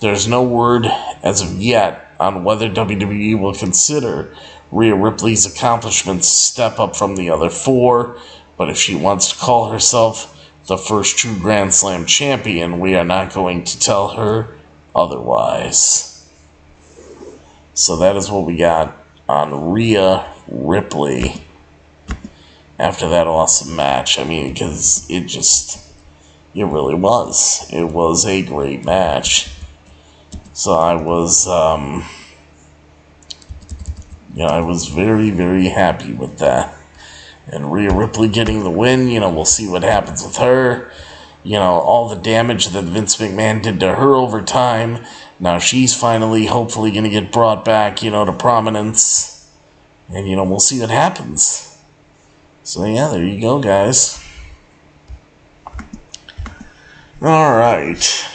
There's no word as of yet on whether WWE will consider Rhea Ripley's accomplishments a step up from the other 4, but if she wants to call herself the first true Grand Slam champion, we are not going to tell her otherwise. So that is what we got on Rhea Ripley after that awesome match. I mean, because it really was. It was a great match. So I was, I was very, very happy with that. And Rhea Ripley getting the win, we'll see what happens with her. All the damage that Vince McMahon did to her over time. Now she's finally, hopefully, going to get brought back, to prominence. And, we'll see what happens. So, yeah, there you go, guys. Alright.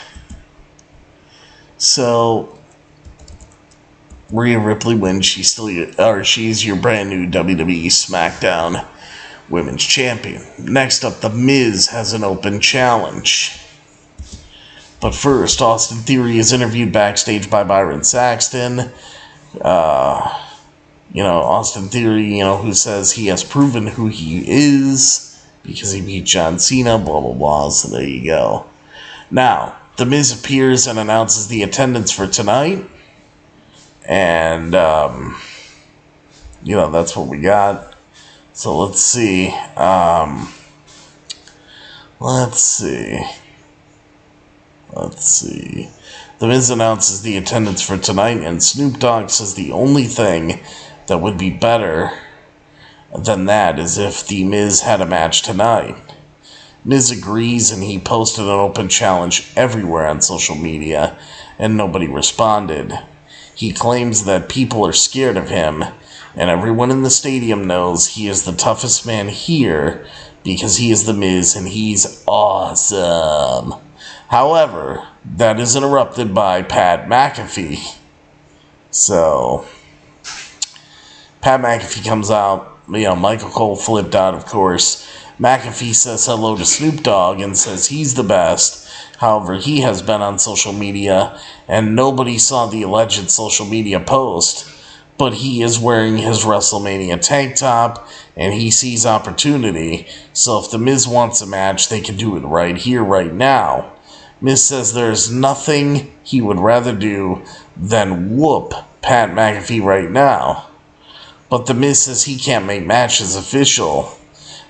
So, Rhea Ripley wins. She's your brand new WWE SmackDown Women's Champion. Next up, The Miz has an open challenge. But first, Austin Theory is interviewed backstage by Byron Saxton. Austin Theory, who says he has proven who he is because he beat John Cena, blah, blah, blah. So there you go. Now, The Miz appears and announces the attendance for tonight. And, that's what we got. So let's see. The Miz announces the attendance for tonight, and Snoop Dogg says the only thing that would be better than that is if The Miz had a match tonight. Miz agrees, and he posted an open challenge everywhere on social media, and nobody responded. He claims that people are scared of him, and everyone in the stadium knows he is the toughest man here because he is The Miz and he's awesome. However, that is interrupted by Pat McAfee. So, Pat McAfee comes out. Michael Cole flipped out, of course. McAfee says hello to Snoop Dogg and says he's the best. However, he has been on social media, and nobody saw the alleged social media post. But he is wearing his WrestleMania tank top, and he sees opportunity. So if The Miz wants a match, they can do it right here, right now. Miz says there's nothing he would rather do than whoop Pat McAfee right now. But The Miz says he can't make matches official.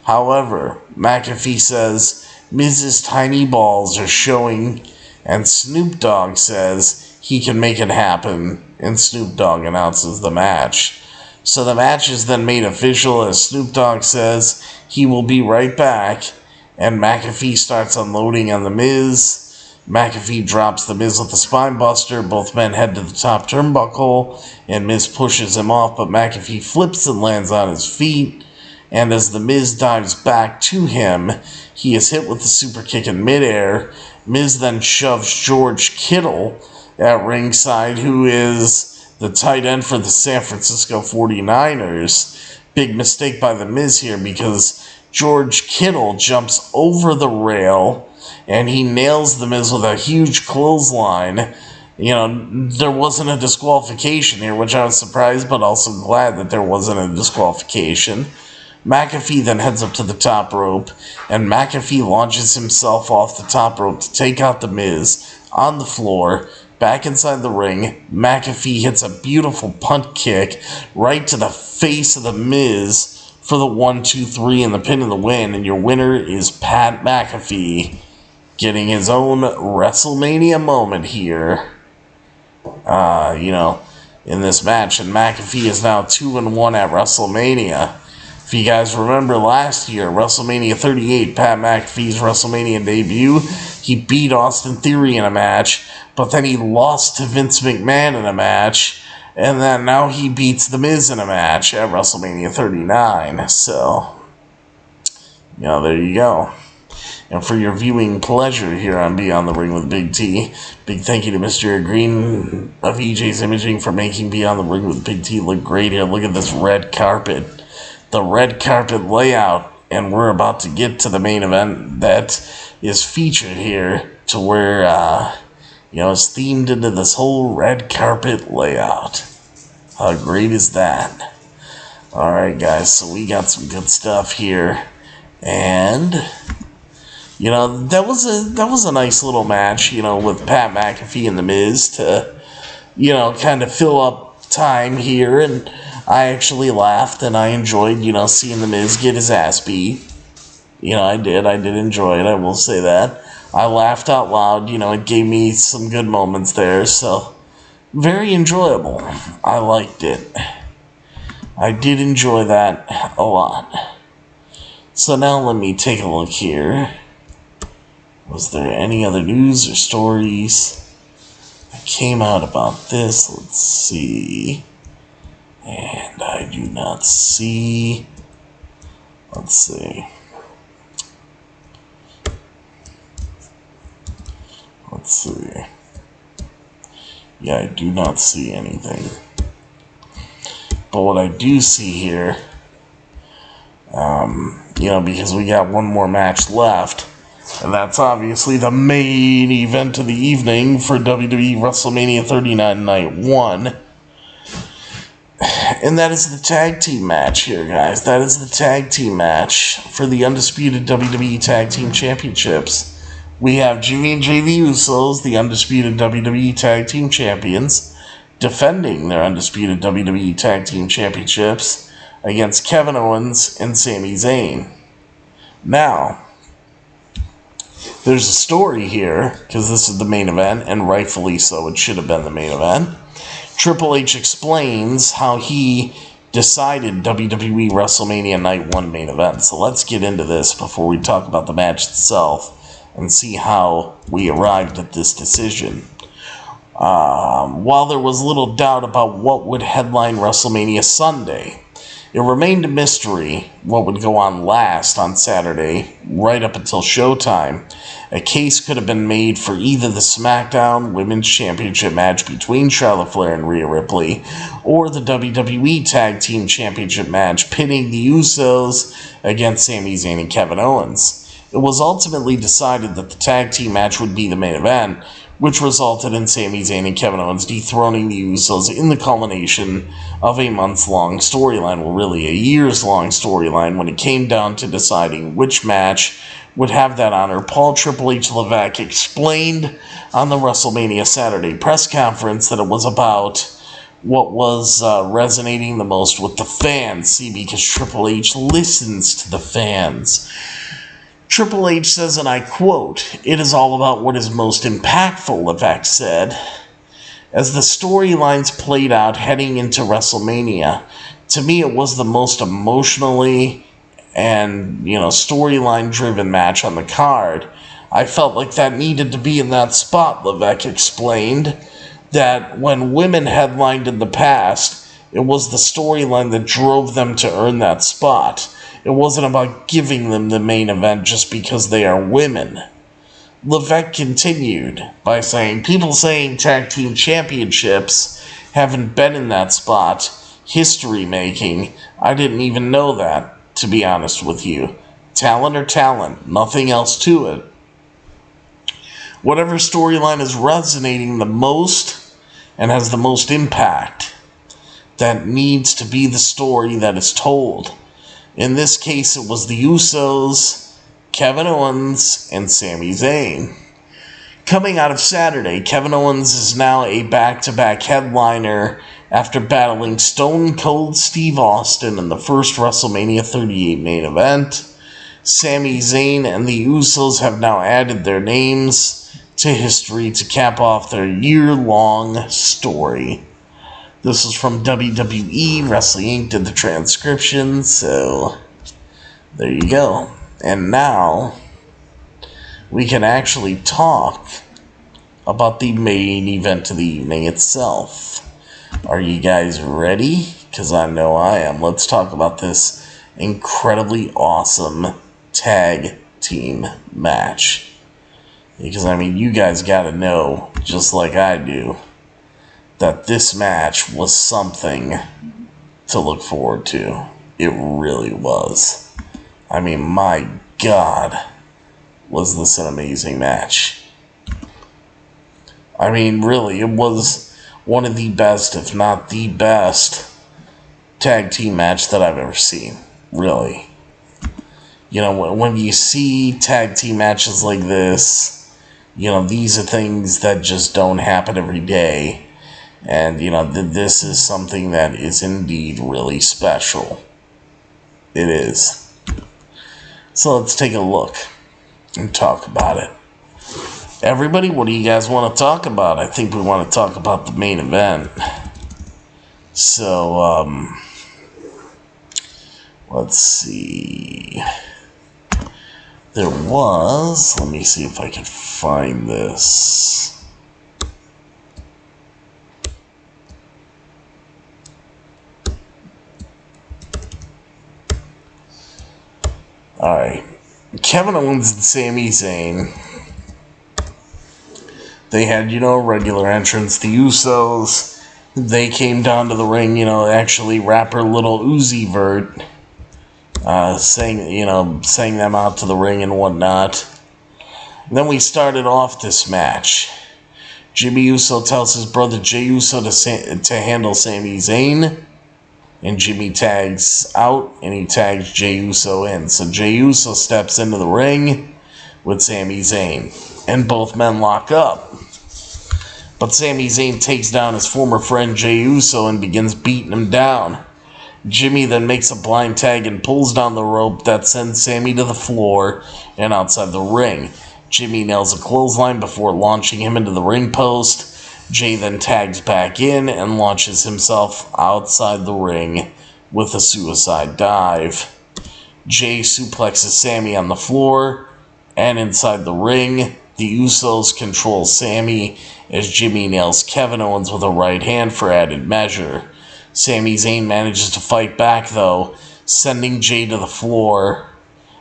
However, McAfee says Miz's tiny balls are showing, and Snoop Dogg says he can make it happen, and Snoop Dogg announces the match. So the match is then made official as Snoop Dogg says he will be right back, and McAfee starts unloading on The Miz. McAfee drops The Miz with a spine buster. Both men head to the top turnbuckle, and Miz pushes him off, but McAfee flips and lands on his feet. And as The Miz dives back to him, he is hit with the super kick in midair. Miz then shoves George Kittle at ringside, who is the tight end for the San Francisco 49ers. Big mistake by The Miz here because George Kittle jumps over the rail and he nails The Miz with a huge clothesline. There wasn't a disqualification here, which I was surprised, but also glad that there wasn't a disqualification. McAfee then heads up to the top rope, and McAfee launches himself off the top rope to take out The Miz on the floor. Back inside the ring, McAfee hits a beautiful punt kick right to the face of The Miz for the 1-2-3 and the pin and the win, and your winner is Pat McAfee, getting his own WrestleMania moment here, in this match. And McAfee is now 2-1 at WrestleMania. If you guys remember last year, WrestleMania 38, Pat McAfee's WrestleMania debut, he beat Austin Theory in a match, but then he lost to Vince McMahon in a match, and then now he beats The Miz in a match at WrestleMania 39. So, there you go. And for your viewing pleasure here on Beyond the Ring with Big T, big thank you to Mr. Green of EJ's Imaging for making Beyond the Ring with Big T look great here. Look at this red carpet. The red carpet layout. And we're about to get to the main event that is featured here to where, it's themed into this whole red carpet layout. How great is that? Alright, guys, so we got some good stuff here. And that was a nice little match, with Pat McAfee and The Miz to, kind of fill up time here. And I actually laughed and I enjoyed, seeing The Miz get his ass beat. I did enjoy it, I will say that. I laughed out loud, it gave me some good moments there, so very enjoyable. I liked it. I did enjoy that a lot. So now let me take a look here. Was there any other news or stories that came out about this? Let's see. And I do not see. Let's see. Let's see. Yeah, I do not see anything. But what I do see here, because we got one more match left, and that's obviously the main event of the evening for WWE WrestleMania 39 Night 1. And that is the tag team match here, guys. That is the tag team match for the undisputed WWE Tag Team Championships. We have Jimmy and Jay the Usos, the undisputed WWE Tag Team Champions, defending their undisputed WWE Tag Team Championships against Kevin Owens and Sami Zayn. Now, there's a story here, because this is the main event, and rightfully so, it should have been the main event. Triple H explains how he decided WWE WrestleMania Night 1 main event. So let's get into this before we talk about the match itself and see how we arrived at this decision. While there was little doubt about what would headline WrestleMania Sunday, it remained a mystery what would go on last on Saturday, right up until showtime. A case could have been made for either the SmackDown Women's Championship match between Charlotte Flair and Rhea Ripley, or the WWE Tag Team Championship match pitting the Usos against Sami Zayn and Kevin Owens. It was ultimately decided that the tag team match would be the main event, which resulted in Sami Zayn and Kevin Owens dethroning the Usos in the culmination of a months-long storyline, well, really a years-long storyline, when it came down to deciding which match would have that honor. Paul Triple H Levesque explained on the WrestleMania Saturday press conference that it was about what was resonating the most with the fans. See, because Triple H listens to the fans. Triple H says, and I quote, "It is all about what is most impactful," Levesque said. As the storylines played out heading into WrestleMania, to me it was the most emotionally and, storyline driven match on the card. I felt like that needed to be in that spot, Levesque explained, that when women headlined in the past, it was the storyline that drove them to earn that spot. It wasn't about giving them the main event just because they are women. Levesque continued by saying, "People saying tag team championships haven't been in that spot. History making. I didn't even know that, to be honest with you. Talent or talent, nothing else to it. Whatever storyline is resonating the most and has the most impact, that needs to be the story that is told. In this case, it was the Usos, Kevin Owens, and Sami Zayn." Coming out of Saturday, Kevin Owens is now a back-to-back headliner after battling Stone Cold Steve Austin in the first WrestleMania 38 main event. Sami Zayn and the Usos have now added their names to history to cap off their year-long story. This is from WWE. Wrestling Inc. did the transcription, so there you go. And now we can actually talk about the main event of the evening itself. Are you guys ready? Because I know I am. Let's talk about this incredibly awesome tag team match. Because, you guys gotta know, just like I do, that this match was something to look forward to. It really was. My God, was this an amazing match. Really, it was one of the best, if not the best, tag team match that I've ever seen. Really. When you see tag team matches like this, these are things that just don't happen every day. And, this is something that is indeed really special. It is. So let's take a look and talk about it. Everybody, what do you guys want to talk about? I think we want to talk about the main event. So, let's see. There was, let me see if I can find this. Alright, Kevin Owens and Sami Zayn They had, a regular entrance. The Usos, they came down to the ring, actually rapper Little Uzi Vert, sang them out to the ring and whatnot. And then we started off this match. Jimmy Uso tells his brother Jey Uso to handle Sami Zayn. And Jimmy tags out, and he tags Jey Uso in. So Jey Uso steps into the ring with Sami Zayn, and both men lock up. But Sami Zayn takes down his former friend Jey Uso and begins beating him down. Jimmy then makes a blind tag and pulls down the rope that sends Sami to the floor and outside the ring. Jimmy nails a clothesline before launching him into the ring post. Jey then tags back in and launches himself outside the ring with a suicide dive. Jey suplexes Sami on the floor, and inside the ring, the Usos control Sami as Jimmy nails Kevin Owens with a right hand for added measure. Sami Zayn manages to fight back though, sending Jey to the floor,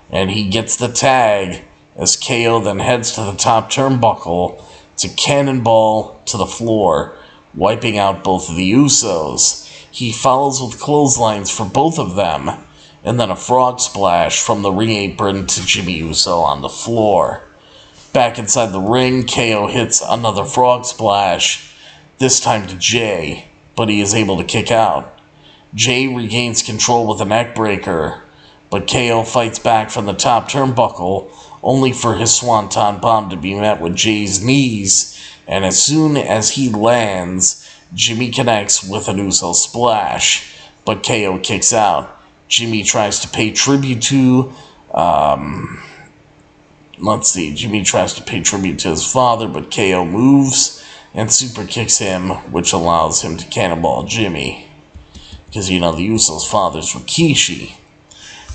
and he gets the tag as KO then heads to the top turnbuckle to cannonball to the floor, wiping out both of the Usos. He follows with clotheslines for both of them, and then a frog splash from the ring apron to Jimmy Uso on the floor. Back inside the ring, KO hits another frog splash, this time to Jey, but he is able to kick out. Jey regains control with a neck breaker, but KO fights back from the top turnbuckle, only for his swanton bomb to be met with Jey's knees, and as soon as he lands, Jimmy connects with an Uso splash, but KO kicks out. Jimmy tries to pay tribute to, Jimmy tries to pay tribute to his father, but KO moves and super kicks him, which allows him to cannonball Jimmy, because, the Usos' father's Rikishi.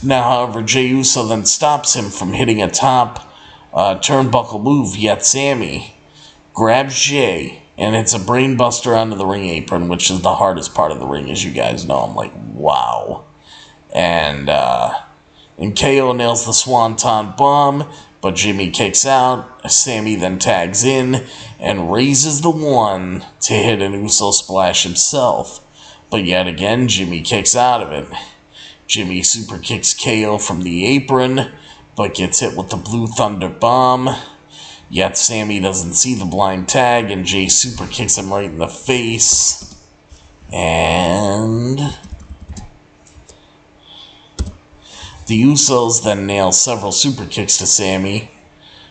Now, however, Jey Uso then stops him from hitting a top turnbuckle move, yet Sami grabs Jey, and it's a brainbuster onto the ring apron, which is the hardest part of the ring, as you guys know. I'm like, wow. And KO nails the swanton bomb, but Jimmy kicks out. Sami then tags in and raises the one to hit an Uso splash himself. But yet again, Jimmy kicks out of it. Jimmy super kicks KO from the apron, but gets hit with the Blue Thunder Bomb. Yet Sami doesn't see the blind tag, and Jey super kicks him right in the face. And the Usos then nail several super kicks to Sami,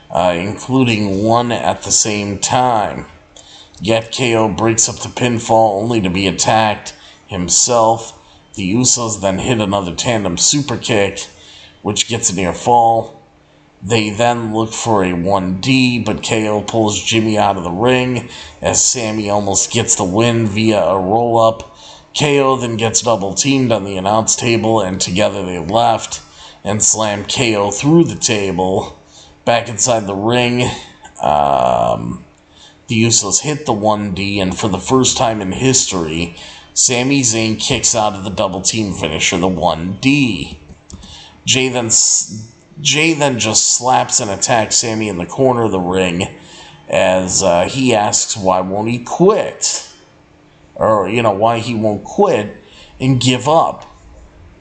including one at the same time. Yet KO breaks up the pinfall only to be attacked himself. The Usos then hit another tandem super kick, which gets a near fall. They then look for a 1D, but KO pulls Jimmy out of the ring as Sami almost gets the win via a roll-up. KO then gets double-teamed on the announce table, and together they left and slammed KO through the table. Back inside the ring, the Usos hit the 1D, and for the first time in history, Sami Zayn kicks out of the double team finisher, the 1D. Jey then just slaps and attacks Sami in the corner of the ring as he asks why won't he quit? Or, why he won't quit and give up.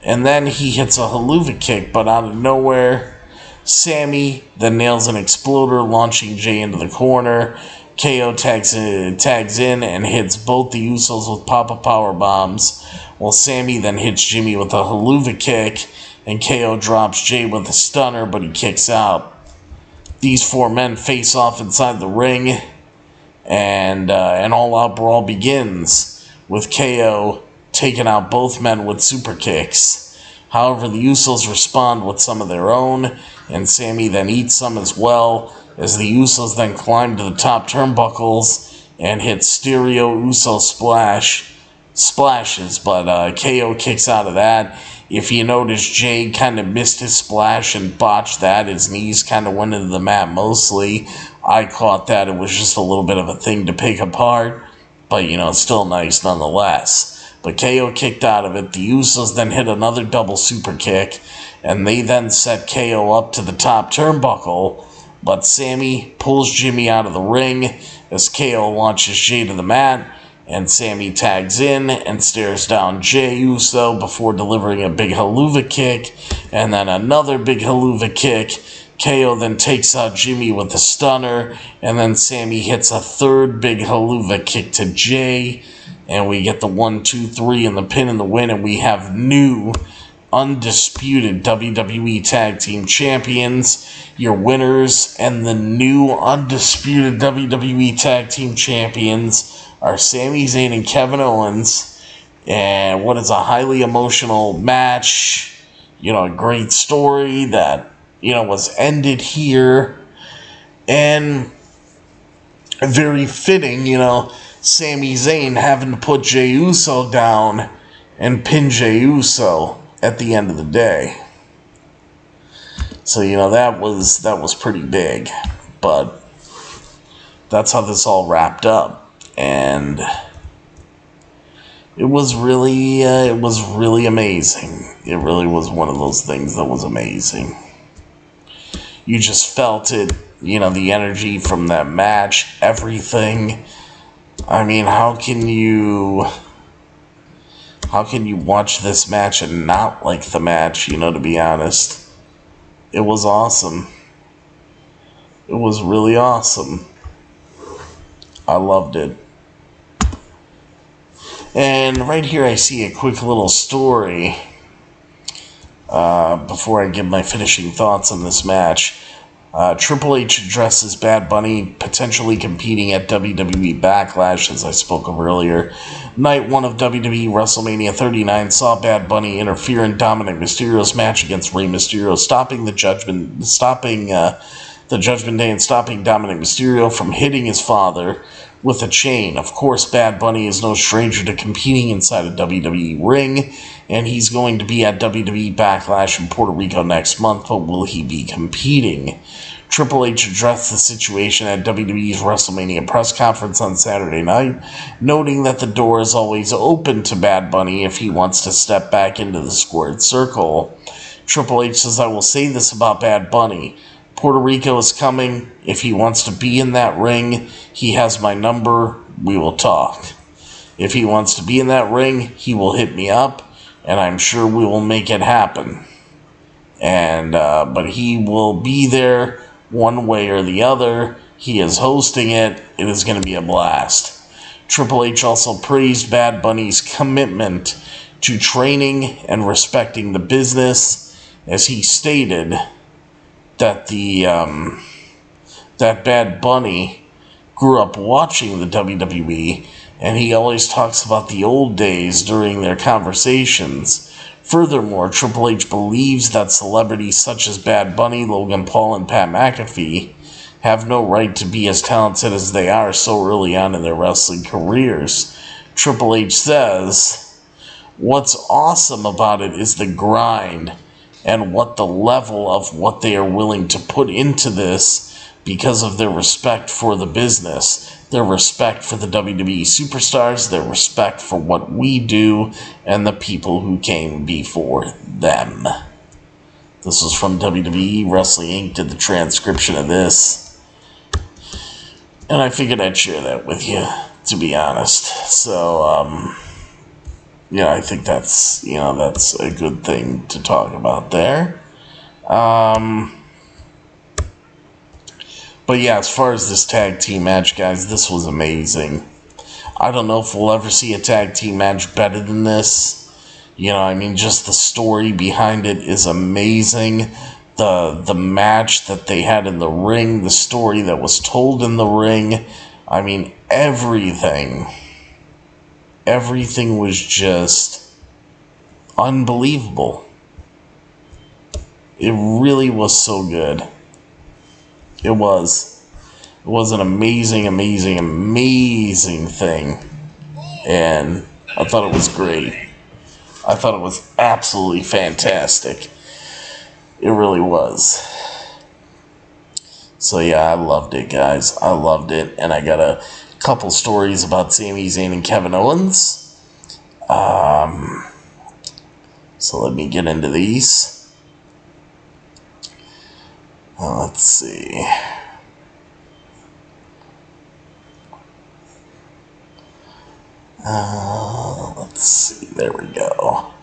And then he hits a haluva kick, but out of nowhere, Sami then nails an exploder, launching Jey into the corner. KO tags in and hits both the Usos with Papa Power Bombs, while Sami then hits Jimmy with a haluva kick, and KO drops Jey with a stunner, but he kicks out. These four men face off inside the ring, and an all-out brawl begins, with KO taking out both men with super kicks. However, the Usos respond with some of their own, and Sami then eats some as well, as the Usos then climb to the top turnbuckles and hit stereo Uso splashes, but KO kicks out of that. If you notice, Jey kind of missed his splash and botched that. His knees kind of went into the mat mostly. I caught that. It was just a little bit of a thing to pick apart, but, still nice nonetheless. But KO kicked out of it. The Usos then hit another double super kick, and they then set KO up to the top turnbuckle, but Sami pulls Jimmy out of the ring as KO launches Jay to the mat, and Sami tags in and stares down Jay Uso before delivering a big haluva kick, and then another big haluva kick. KO then takes out Jimmy with a stunner, and then Sami hits a third big haluva kick to Jay, and we get the 1, 2, 3 and the pin and the win, and we have new undisputed WWE Tag Team Champions. Your winners and the new undisputed WWE Tag Team Champions are Sami Zayn and Kevin Owens, and what is a highly emotional match, a great story that was ended here, and very fitting, Sami Zayn having to put Jey Uso down and pin Jey Uso at the end of the day. So, that was pretty big, but that's how this all wrapped up, and it was really amazing. It really was one of those things that was amazing. You just felt it, the energy from that match, everything. I mean, how can you watch this match and not like the match, to be honest? It was awesome. It was really awesome. I loved it. And right here I see a quick little story before I give my finishing thoughts on this match. Triple H addresses Bad Bunny potentially competing at WWE Backlash, as I spoke of earlier. Night 1 of WWE WrestleMania 39 saw Bad Bunny interfere in Dominic Mysterio's match against Rey Mysterio, stopping the Judgment Day and stopping Dominic Mysterio from hitting his father with a chain. Of course, Bad Bunny is no stranger to competing inside a WWE ring, and he's going to be at WWE Backlash in Puerto Rico next month, but will he be competing? Triple H addressed the situation at WWE's WrestleMania press conference on Saturday night, noting that the door is always open to Bad Bunny if he wants to step back into the squared circle. Triple H says, "I will say this about Bad Bunny. Puerto Rico is coming. If he wants to be in that ring, he has my number. We will talk. If he wants to be in that ring, he will hit me up, and I'm sure we will make it happen. But he will be there one way or the other. He is hosting it. It is going to be a blast." Triple H also praised Bad Bunny's commitment to training and respecting the business, as he stated that that Bad Bunny grew up watching the WWE, and he always talks about the old days during their conversations. Furthermore, Triple H believes that celebrities such as Bad Bunny, Logan Paul, and Pat McAfee have no right to be as talented as they are so early on in their wrestling careers. Triple H says, "What's awesome about it is the grind and what the level of what they are willing to put into this because of their respect for the business, their respect for the WWE superstars, their respect for what we do, and the people who came before them." This was from WWE Wrestling Inc. did the transcription of this. And I figured I'd share that with you, to be honest. So, I think that's a good thing to talk about there. But yeah, as far as this tag team match, guys, this was amazing. I don't know if we'll ever see a tag team match better than this. Just the story behind it is amazing. The match that they had in the ring, the story that was told in the ring, everything was just unbelievable. It really was so good. It was an amazing, amazing, amazing thing. And I thought it was great. I thought it was absolutely fantastic. It really was. So yeah, I loved it, guys. I loved it. And I got a couple stories about Sami Zayn and Kevin Owens. So let me get into these. Let's see. Let's see. There we go.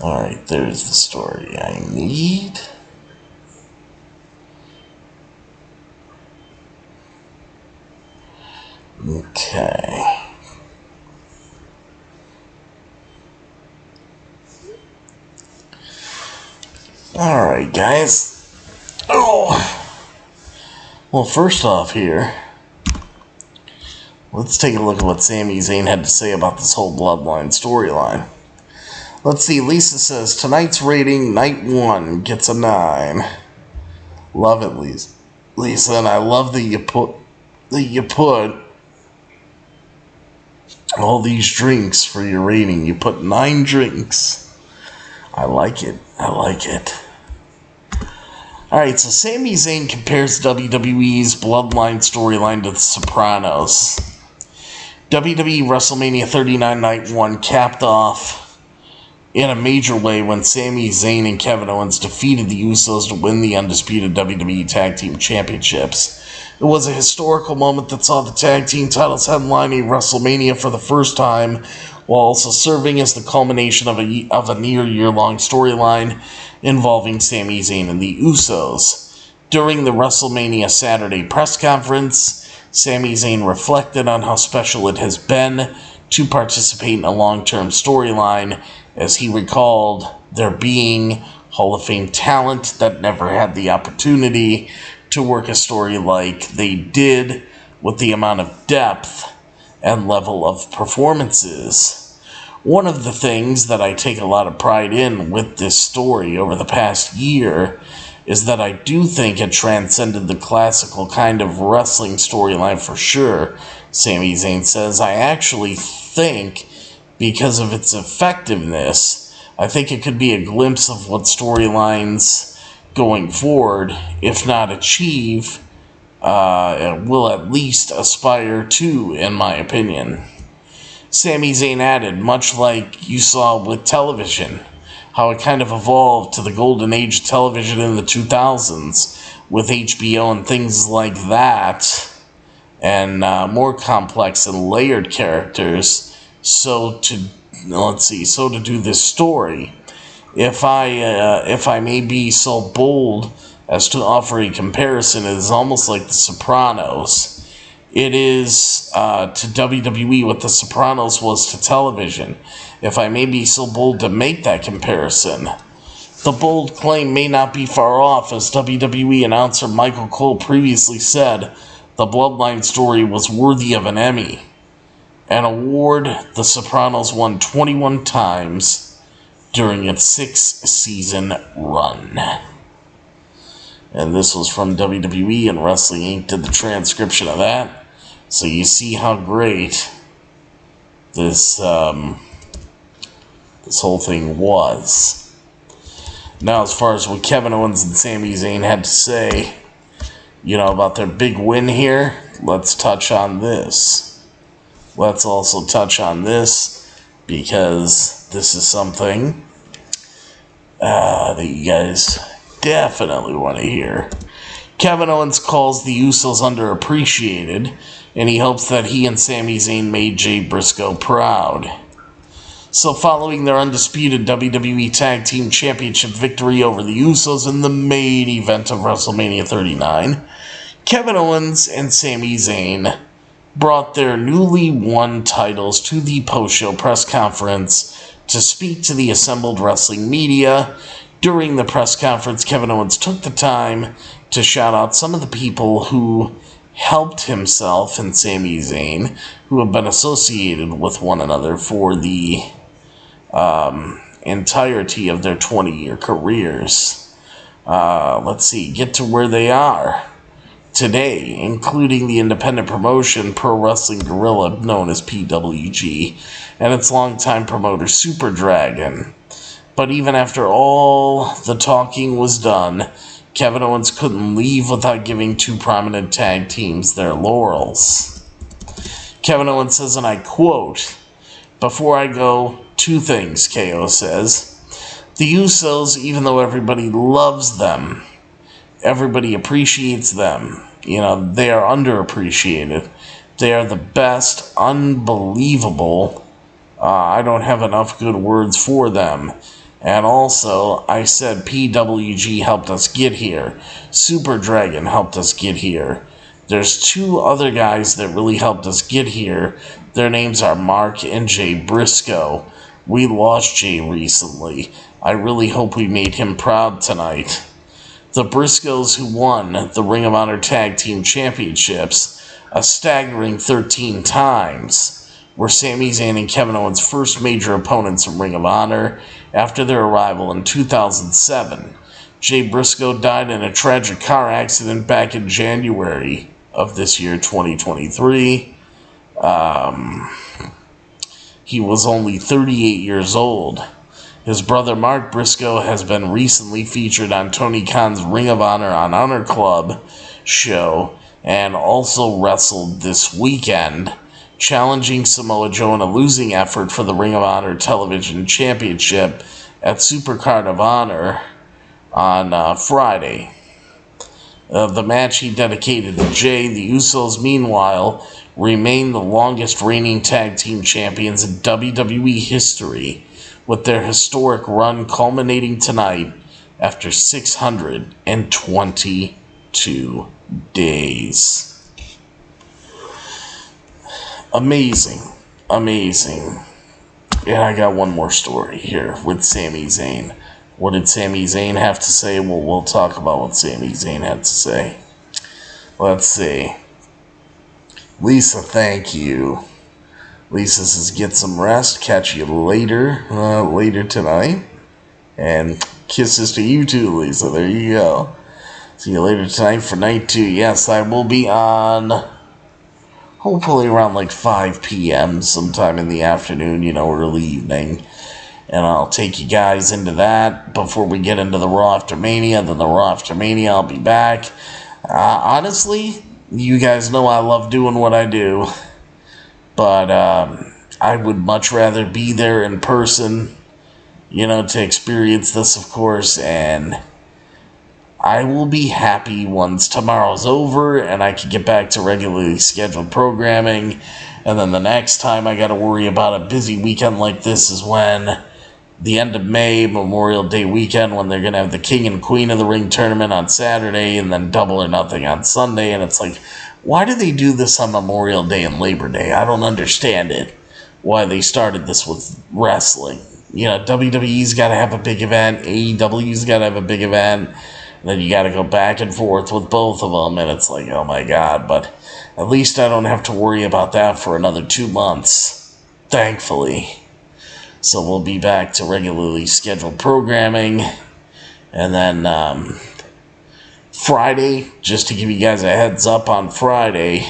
Alright, there's the story I need. Okay. Alright, guys. Oh! Well, first off here, let's take a look at what Sami Zayn had to say about this whole Bloodline storyline. Let's see, Lisa says, tonight's rating, night 1, gets a 9. Love it, Lisa, and I love that you put all these drinks for your rating. You put 9 drinks. I like it. I like it. Alright, so Sami Zayn compares WWE's Bloodline storyline to The Sopranos. WWE WrestleMania 39 Night 1 capped off in a major way when Sami Zayn and Kevin Owens defeated the Usos to win the undisputed WWE Tag Team Championships. It was a historical moment that saw the tag team titles headlining WrestleMania for the first time, while also serving as the culmination of a near year-long storyline involving Sami Zayn and the Usos. During the WrestleMania Saturday press conference, Sami Zayn reflected on how special it has been to participate in a long-term storyline, as he recalled there being Hall of Fame talent that never had the opportunity to work a story like they did, with the amount of depth and level of performances. One of the things that I take a lot of pride in with this story over the past year is that I do think it transcended the classical kind of wrestling storyline for sure, Sami Zayn says. I actually think, because of its effectiveness, I think it could be a glimpse of what storylines going forward, if not achieve, will at least aspire to, in my opinion. Sami Zayn added, much like you saw with television, how it kind of evolved to the golden age of television in the 2000s with HBO and things like that, and more complex and layered characters. So to do this story, if I may be so bold as to offer a comparison, it is almost like The Sopranos. It is to WWE what The Sopranos was to television. If I may be so bold to make that comparison, the bold claim may not be far off, as WWE announcer Michael Cole previously said the Bloodline story was worthy of an Emmy, an award The Sopranos won 21 times during its 6-season run. And this was from WWE, and Wrestling Inc. did the transcription of that. So you see how great this whole thing was. Now, as far as what Kevin Owens and Sami Zayn had to say, about their big win here, let's touch on this. Let's also touch on this, because this is something that you guys definitely want to hear. Kevin Owens calls the Usos underappreciated, and he hopes that he and Sami Zayn made Jay Briscoe proud. So following their undisputed WWE Tag Team Championship victory over the Usos in the main event of WrestleMania 39, Kevin Owens and Sami Zayn brought their newly won titles to the post-show press conference to speak to the assembled wrestling media. During the press conference, Kevin Owens took the time to shout out some of the people who helped himself and Sami Zayn, who have been associated with one another for the entirety of their 20-year careers. Let's see, get to where they are today, including the independent promotion Pro Wrestling Guerrilla, known as PWG, and its longtime promoter Super Dragon. But even after all the talking was done, Kevin Owens couldn't leave without giving two prominent tag teams their laurels. Kevin Owens says, and I quote, "Before I go, two things," KO says. "The Usos, even though everybody loves them, everybody appreciates them. They are underappreciated. They are the best, unbelievable. I don't have enough good words for them. And also, I said PWG helped us get here. Super Dragon helped us get here. There's two other guys that really helped us get here. Their names are Mark and Jay Briscoe. We lost Jay recently. I really hope we made him proud tonight. The Briscoes, who won the Ring of Honor Tag Team Championships a staggering 13 times, were Sami Zayn and Kevin Owens' first major opponents in Ring of Honor after their arrival in 2007. Jay Briscoe died in a tragic car accident back in January of this year, 2023. He was only 38 years old. His brother Mark Briscoe has been recently featured on Tony Khan's Ring of Honor on Honor Club show and also wrestled this weekend, challenging Samoa Joe in a losing effort for the Ring of Honor Television Championship at Supercard of Honor on Friday. The match he dedicated to Jay. The Usos, meanwhile, remain the longest reigning tag team champions in WWE history, with their historic run culminating tonight after 622 days. Amazing. And I got one more story here with Sami Zayn. What did Sami Zayn have to say? Well, we'll talk about what Sami Zayn had to say. Let's see. Lisa, thank you. Lisa says, get some rest. Catch you later tonight. And kisses to you too, Lisa. There you go. See you later tonight for night 2. Yes, I will be on hopefully around like 5 p.m. sometime in the afternoon, early evening. And I'll take you guys into that before we get into the Raw After Mania. Then the Raw After Mania, I'll be back. Honestly, you guys know I love doing what I do. But I would much rather be there in person, to experience this, of course. And I will be happy once tomorrow's over and I can get back to regularly scheduled programming. And then the next time I got to worry about a busy weekend like this is when the end of May, Memorial Day weekend, when they're going to have the King and Queen of the Ring tournament on Saturday and then Double or Nothing on Sunday. And it's like, why do they do this on Memorial Day and Labor Day? I don't understand it. Why they started this with wrestling. WWE's got to have a big event. AEW's got to have a big event. And then you got to go back and forth with both of them. And it's like, oh my God. But at least I don't have to worry about that for another 2 months. Thankfully. So we'll be back to regularly scheduled programming. And then Friday, just to give you guys a heads up on Friday,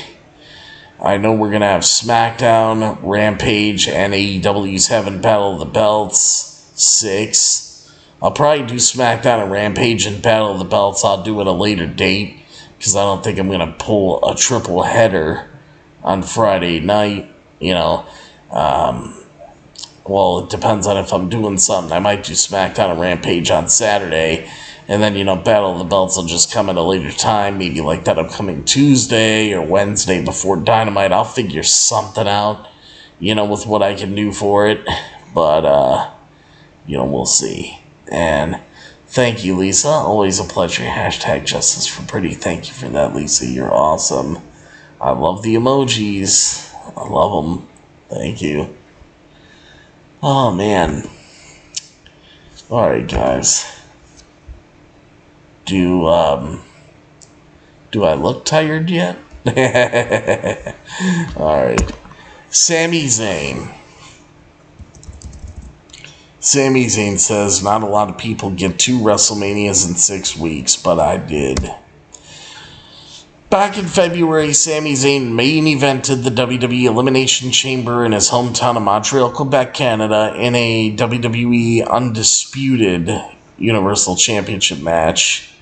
I know we're going to have SmackDown, Rampage, and AEW's having Battle of the Belts 6. I'll probably do SmackDown and Rampage and Battle of the Belts. I'll do it at a later date because I don't think I'm going to pull a triple header on Friday night. Well, it depends on if I'm doing something. I might do SmackDown and Rampage on Saturday. And then, Battle of the Belts will just come at a later time. Maybe like that upcoming Tuesday or Wednesday before Dynamite. I'll figure something out, with what I can do for it. But, we'll see. And thank you, Lisa. Always a pleasure. Hashtag Justice for Pretty. Thank you for that, Lisa. You're awesome. I love the emojis. I love them. Thank you. Oh, man. Alright, guys. Do I look tired yet? Alright. Sami Zayn. Sami Zayn says, not a lot of people get 2 WrestleManias in 6 weeks, but I did. Back in February, Sami Zayn main evented the WWE Elimination Chamber in his hometown of Montreal, Quebec, Canada, in a WWE Undisputed Universal Championship match,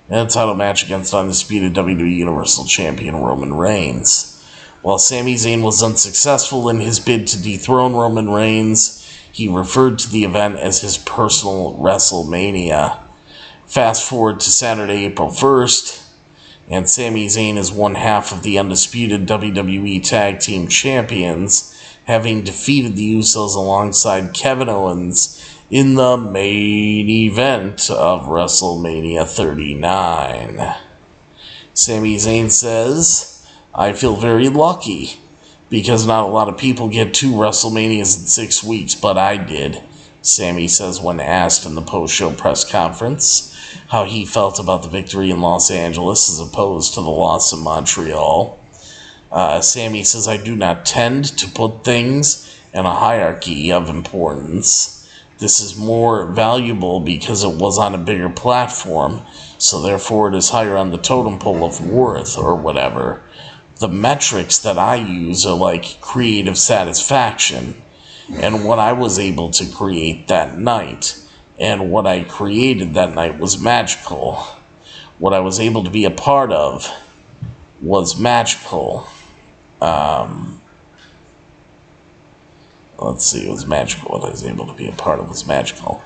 and a title match against undisputed WWE Universal Champion Roman Reigns. While Sami Zayn was unsuccessful in his bid to dethrone Roman Reigns, he referred to the event as his personal WrestleMania. Fast forward to Saturday, April 1st, and Sami Zayn is one half of the undisputed WWE Tag Team Champions, having defeated the Usos alongside Kevin Owens in the main event of WrestleMania 39. Sami Zayn says, "I feel very lucky because not a lot of people get 2 WrestleManias in 6 weeks, but I did." Sami says when asked in the post-show press conference how he felt about the victory in Los Angeles as opposed to the loss in Montreal. Sami says, "I do not tend to put things in a hierarchy of importance. This is more valuable because it was on a bigger platform, so therefore it is higher on the totem pole of worth or whatever. The metrics that I use are like creative satisfaction, and what I was able to create that night, and what I created that night was magical. What I was able to be a part of was magical." It was magical. What I was able to be a part of was magical.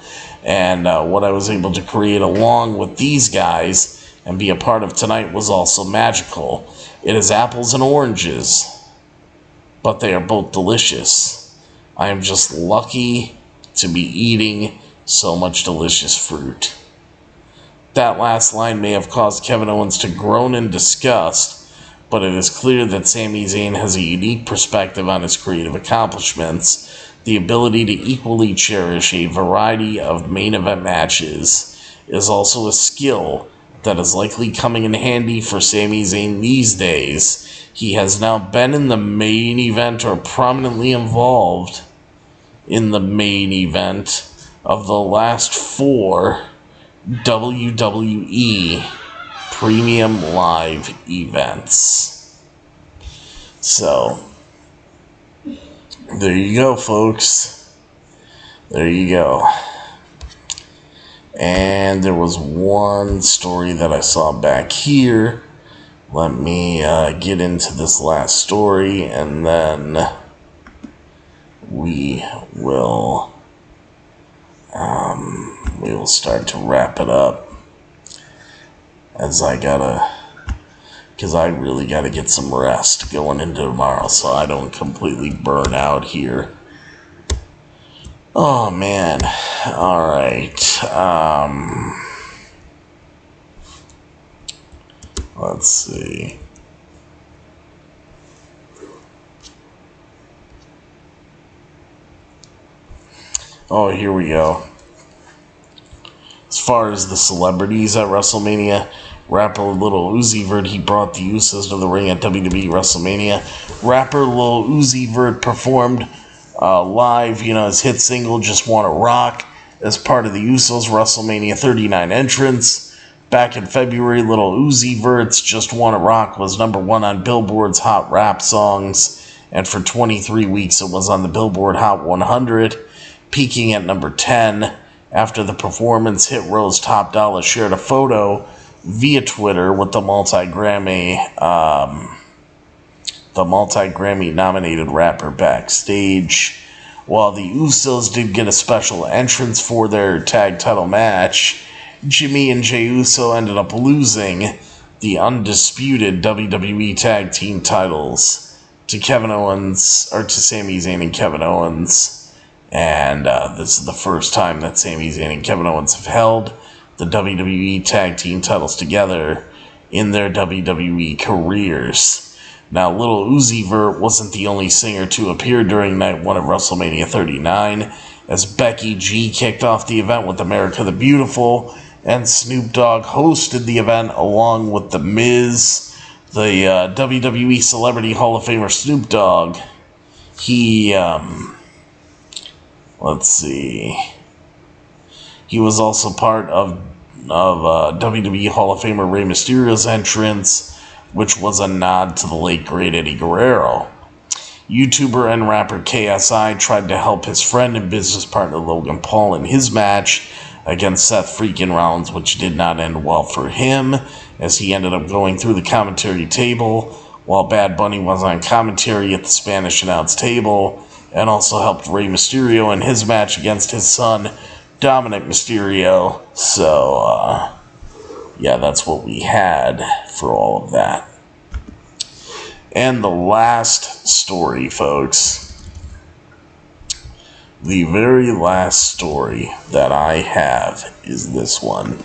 And what I was able to create along with these guys and be a part of tonight was also magical. It is apples and oranges, but they are both delicious. I am just lucky to be eating so much delicious fruit. That last line may have caused Kevin Owens to groan in disgust, but it is clear that Sami Zayn has a unique perspective on his creative accomplishments. The ability to equally cherish a variety of main event matches is also a skill that is likely coming in handy for Sami Zayn these days. He has now been in the main event or prominently involved in the main event of the last 4 WWE Premium Live events. So, there you go, folks. There you go. And there was one story that I saw back here. Let me get into this last story, and then we will start to wrap it up. Because I really gotta get some rest going into tomorrow so I don't completely burn out here. Oh man. Alright. Let's see. Oh, here we go. As far as the celebrities at WrestleMania, rapper Lil Uzi Vert, he brought the Usos to the ring at WWE WrestleMania. Rapper Lil Uzi Vert performed live, his hit single Just Wanna Rock as part of the Usos WrestleMania 39 entrance. Back in February, Lil Uzi Vert's Just Wanna Rock was #1 on Billboard's Hot Rap Songs, and for 23 weeks it was on the Billboard Hot 100, peaking at number 10. After the performance, Hit Rose Top Dollar shared a photo via Twitter with the multi-Grammy nominated rapper backstage. While the Usos did get a special entrance for their tag title match, Jimmy and Jey Uso ended up losing the undisputed WWE Tag Team titles to Sami Zayn and Kevin Owens. And this is the first time that Sami Zayn and Kevin Owens have held the WWE Tag Team titles together in their WWE careers. Now, Lil Uzi Vert wasn't the only singer to appear during Night 1 of WrestleMania 39, as Becky G kicked off the event with America the Beautiful, and Snoop Dogg hosted the event along with The Miz. The WWE Celebrity Hall of Famer Snoop Dogg, he was also part of WWE Hall of Famer Rey Mysterio's entrance, which was a nod to the late great Eddie Guerrero. YouTuber and rapper KSI tried to help his friend and business partner Logan Paul in his match against Seth freaking Rollins, which did not end well for him, as he ended up going through the commentary table while Bad Bunny was on commentary at the Spanish announce table, and also helped Rey Mysterio in his match against his son, Dominic Mysterio. So, yeah, that's what we had for all of that. And the last story, folks. The very last story that I have is this one.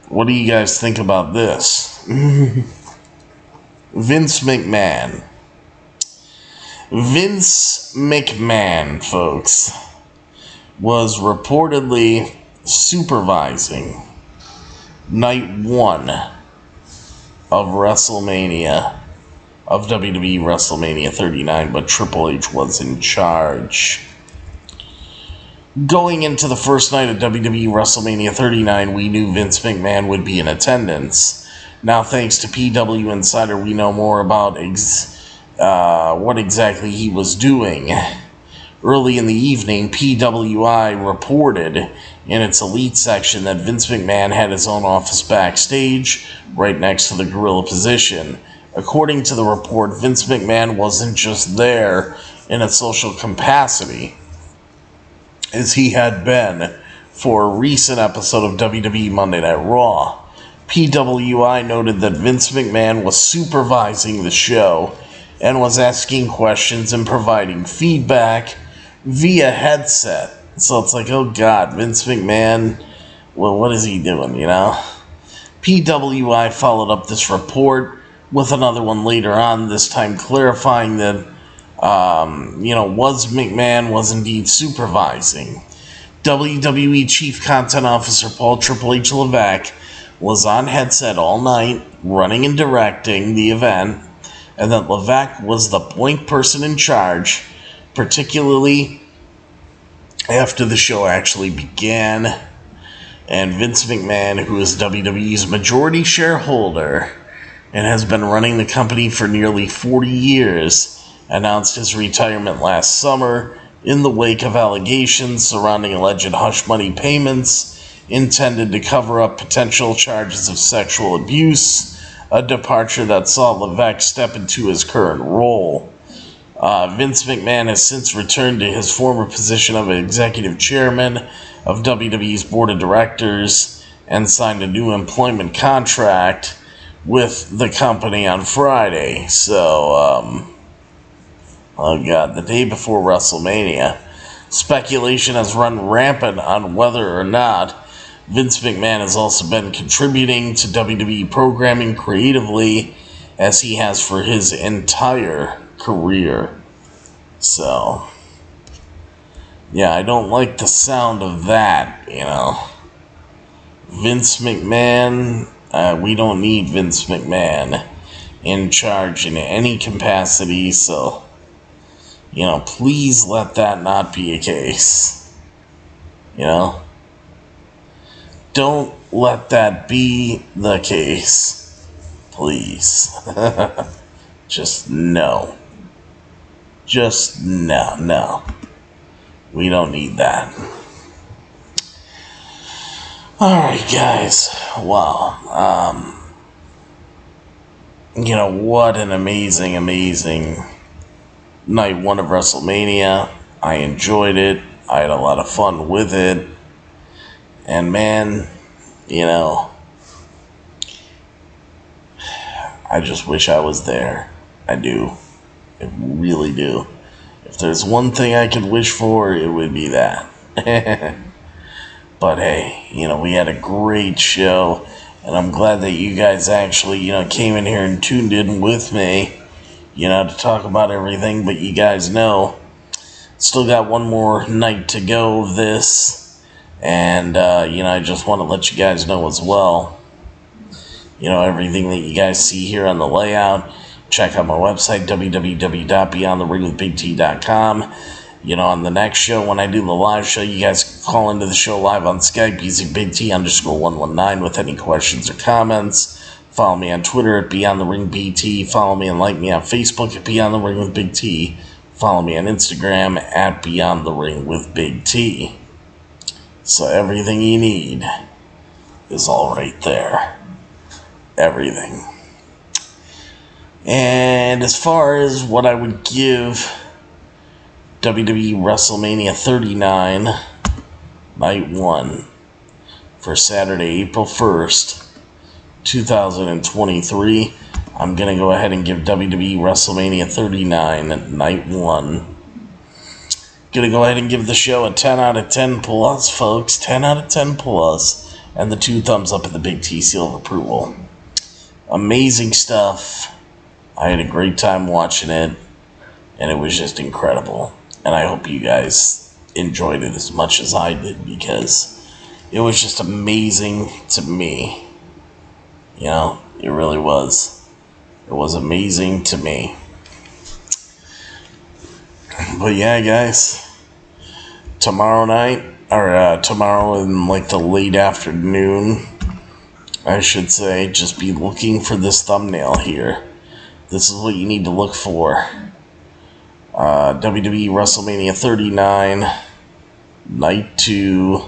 What do you guys think about this? Vince McMahon. Vince McMahon, folks, was reportedly supervising night 1 of WrestleMania, of WWE WrestleMania 39, but Triple H was in charge. Going into the first night of WWE WrestleMania 39, we knew Vince McMahon would be in attendance. Now, thanks to PW Insider, we know more about what exactly he was doing. Early in the evening, PWI reported in its elite section that Vince McMahon had his own office backstage, right next to the gorilla position. According to the report, Vince McMahon wasn't just there in a social capacity, as he had been for a recent episode of WWE Monday Night Raw. PWI noted that Vince McMahon was supervising the show and was asking questions and providing feedback via headset. So it's like, oh God, Vince McMahon, well, what is he doing, you know? PWI followed up this report with another one later on, this time clarifying that, McMahon was indeed supervising. WWE Chief Content Officer Paul Triple H Levesque was on headset all night, running and directing the event, and that Levesque was the point person in charge, particularly after the show actually began. And Vince McMahon, who is WWE's majority shareholder and has been running the company for nearly 40 years, announced his retirement last summer in the wake of allegations surrounding alleged hush money payments intended to cover up potential charges of sexual abuse, a departure that saw Levesque step into his current role. Vince McMahon has since returned to his former position of executive chairman of WWE's board of directors and signed a new employment contract with the company on Friday. So, oh God, the day before WrestleMania, speculation has run rampant on whether or not Vince McMahon has also been contributing to WWE programming creatively, as he has for his entire career. So, yeah, I don't like the sound of that, you know. Vince McMahon, we don't need Vince McMahon in charge in any capacity, so, you know, please let that not be a case. You know? Don't let that be the case. Please. Just no. Just no. We don't need that. Alright, guys. Wow. You know, what an amazing night 1 of WrestleMania. I enjoyed it. I had a lot of fun with it. And man, you know, I just wish I was there. I do. I really do. If there's one thing I could wish for, it would be that. But hey, you know, we had a great show, and I'm glad that you guys actually, you know, came in here and tuned in with me, you know, to talk about everything. But you guys know, still got one more night to go of this. And, you know, I just want to let you guys know as well, you know, everything that you guys see here on the layout. Check out my website, www.beyondtheringwithbigt.com. You know, on the next show, when I do the live show, you guys can call into the show live on Skype using BigT_119 with any questions or comments. Follow me on Twitter at BeyondTheRingBT. Follow me and like me on Facebook at Beyond the Ring with Big T. Follow me on Instagram at Beyond the Ring with Big T. So everything you need is all right there. Everything. And as far as what I would give WWE WrestleMania 39, Night 1, for Saturday, April 1st, 2023. I'm going to go ahead and give WWE WrestleMania 39, Night 1. Going to go ahead and give the show a 10 out of 10 plus, folks. 10 out of 10 plus. And the 2 thumbs up and the big T seal of approval. Amazing stuff. I had a great time watching it. And it was just incredible. And I hope you guys enjoyed it as much as I did, because it was just amazing to me. You know, it really was. It was amazing to me. But yeah, guys. Tomorrow night, or tomorrow in like the late afternoon, I should say, just be looking for this thumbnail here. This is what you need to look for. WWE WrestleMania 39, Night 2,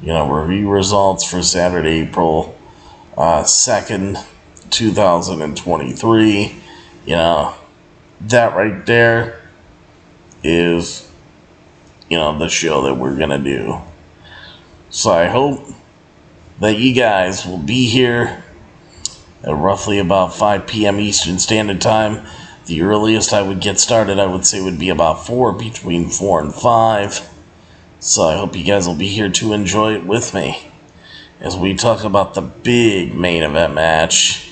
review results for Saturday, April 2nd, 2023. That right there is, the show that we're going to do. So I hope that you guys will be here at roughly about 5 p.m. Eastern Standard Time. The earliest I would get started, I would say, would be about 4, between 4 and 5. So I hope you guys will be here to enjoy it with me as we talk about the big main event match.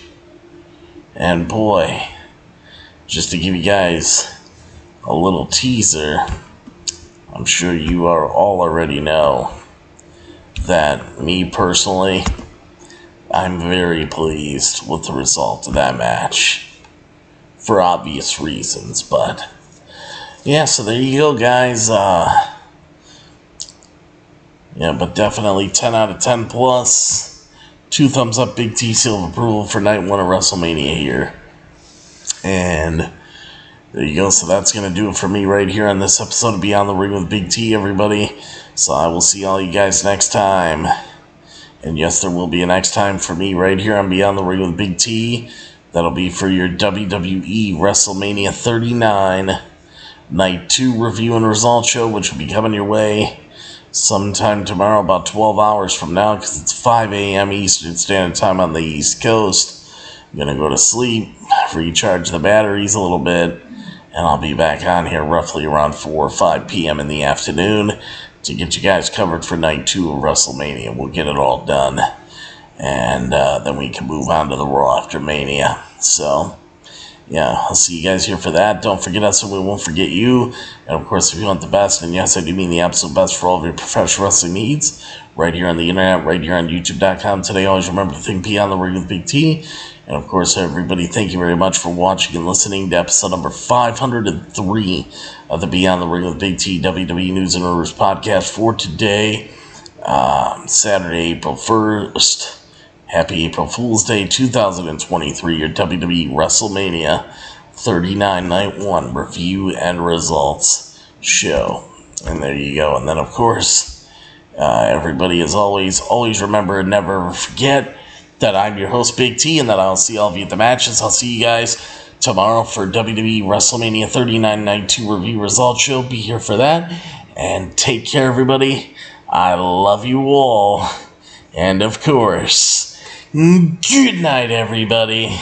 And boy, just to give you guys a little teaser, I'm sure you all already know that me personally, I'm very pleased with the result of that match. For obvious reasons, but yeah, so there you go, guys. But definitely 10 out of 10 plus. 2 thumbs up, big T seal of approval for Night 1 of WrestleMania here. And there you go. So that's going to do it for me right here on this episode of Beyond the Ring with Big T, everybody. So I will see all you guys next time. And yes, there will be a next time for me right here on Beyond the Ring with Big T. That'll be for your WWE WrestleMania 39 Night 2 review and results show, which will be coming your way sometime tomorrow, about 12 hours from now, because it's 5 a.m. Eastern Standard Time on the East Coast. I'm going to go to sleep, recharge the batteries a little bit, and I'll be back on here roughly around 4 or 5 p.m. in the afternoon to get you guys covered for Night 2 of WrestleMania. We'll get it all done. And then we can move on to the Raw after Mania. So, yeah, I'll see you guys here for that. Don't forget us and we won't forget you. And, of course, if you want the best, and yes, I do mean the absolute best for all of your professional wrestling needs, right here on the internet, right here on YouTube.com. Today, always remember to think Beyond the Ring with Big T. And, of course, everybody, thank you very much for watching and listening to episode number 503 of the Beyond the Ring with Big T WWE News and Rumors podcast for today, Saturday, April 1st. Happy April Fool's Day 2023, your WWE WrestleMania 39 Night 1 review and results show. And there you go. And then, of course, everybody, as always remember and never forget that I'm your host, Big T, and that I'll see all of you at the matches. I'll see you guys tomorrow for WWE WrestleMania 39 Night 2 review results show. Be here for that. And take care, everybody. I love you all. And, of course, good night, everybody.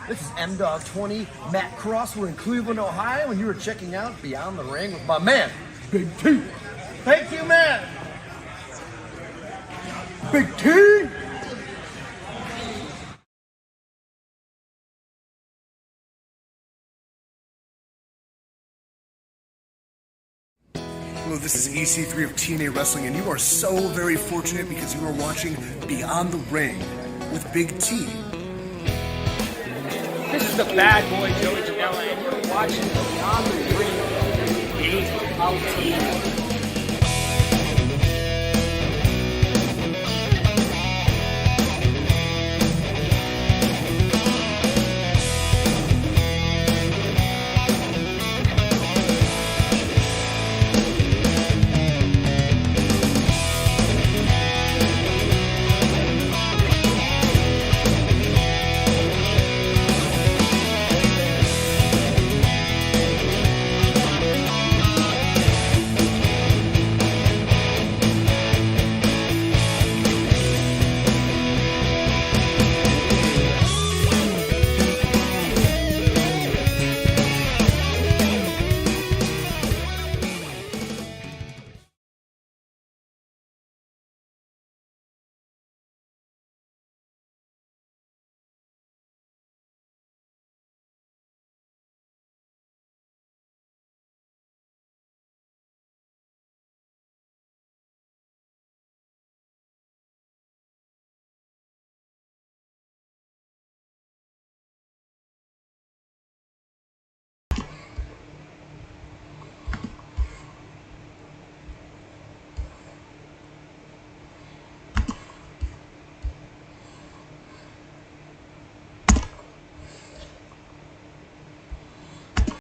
This is M-Dog20, Matt Cross. We're in Cleveland, Ohio, and you are checking out Beyond the Ring with my man, Big T. Thank you, man. Big T. Hello, this is EC3 of TNA Wrestling, and you are so very fortunate because you are watching Beyond the Ring with Big T. This is the bad boy Joey Janela, and you're watching Beyond the Ring. Big T.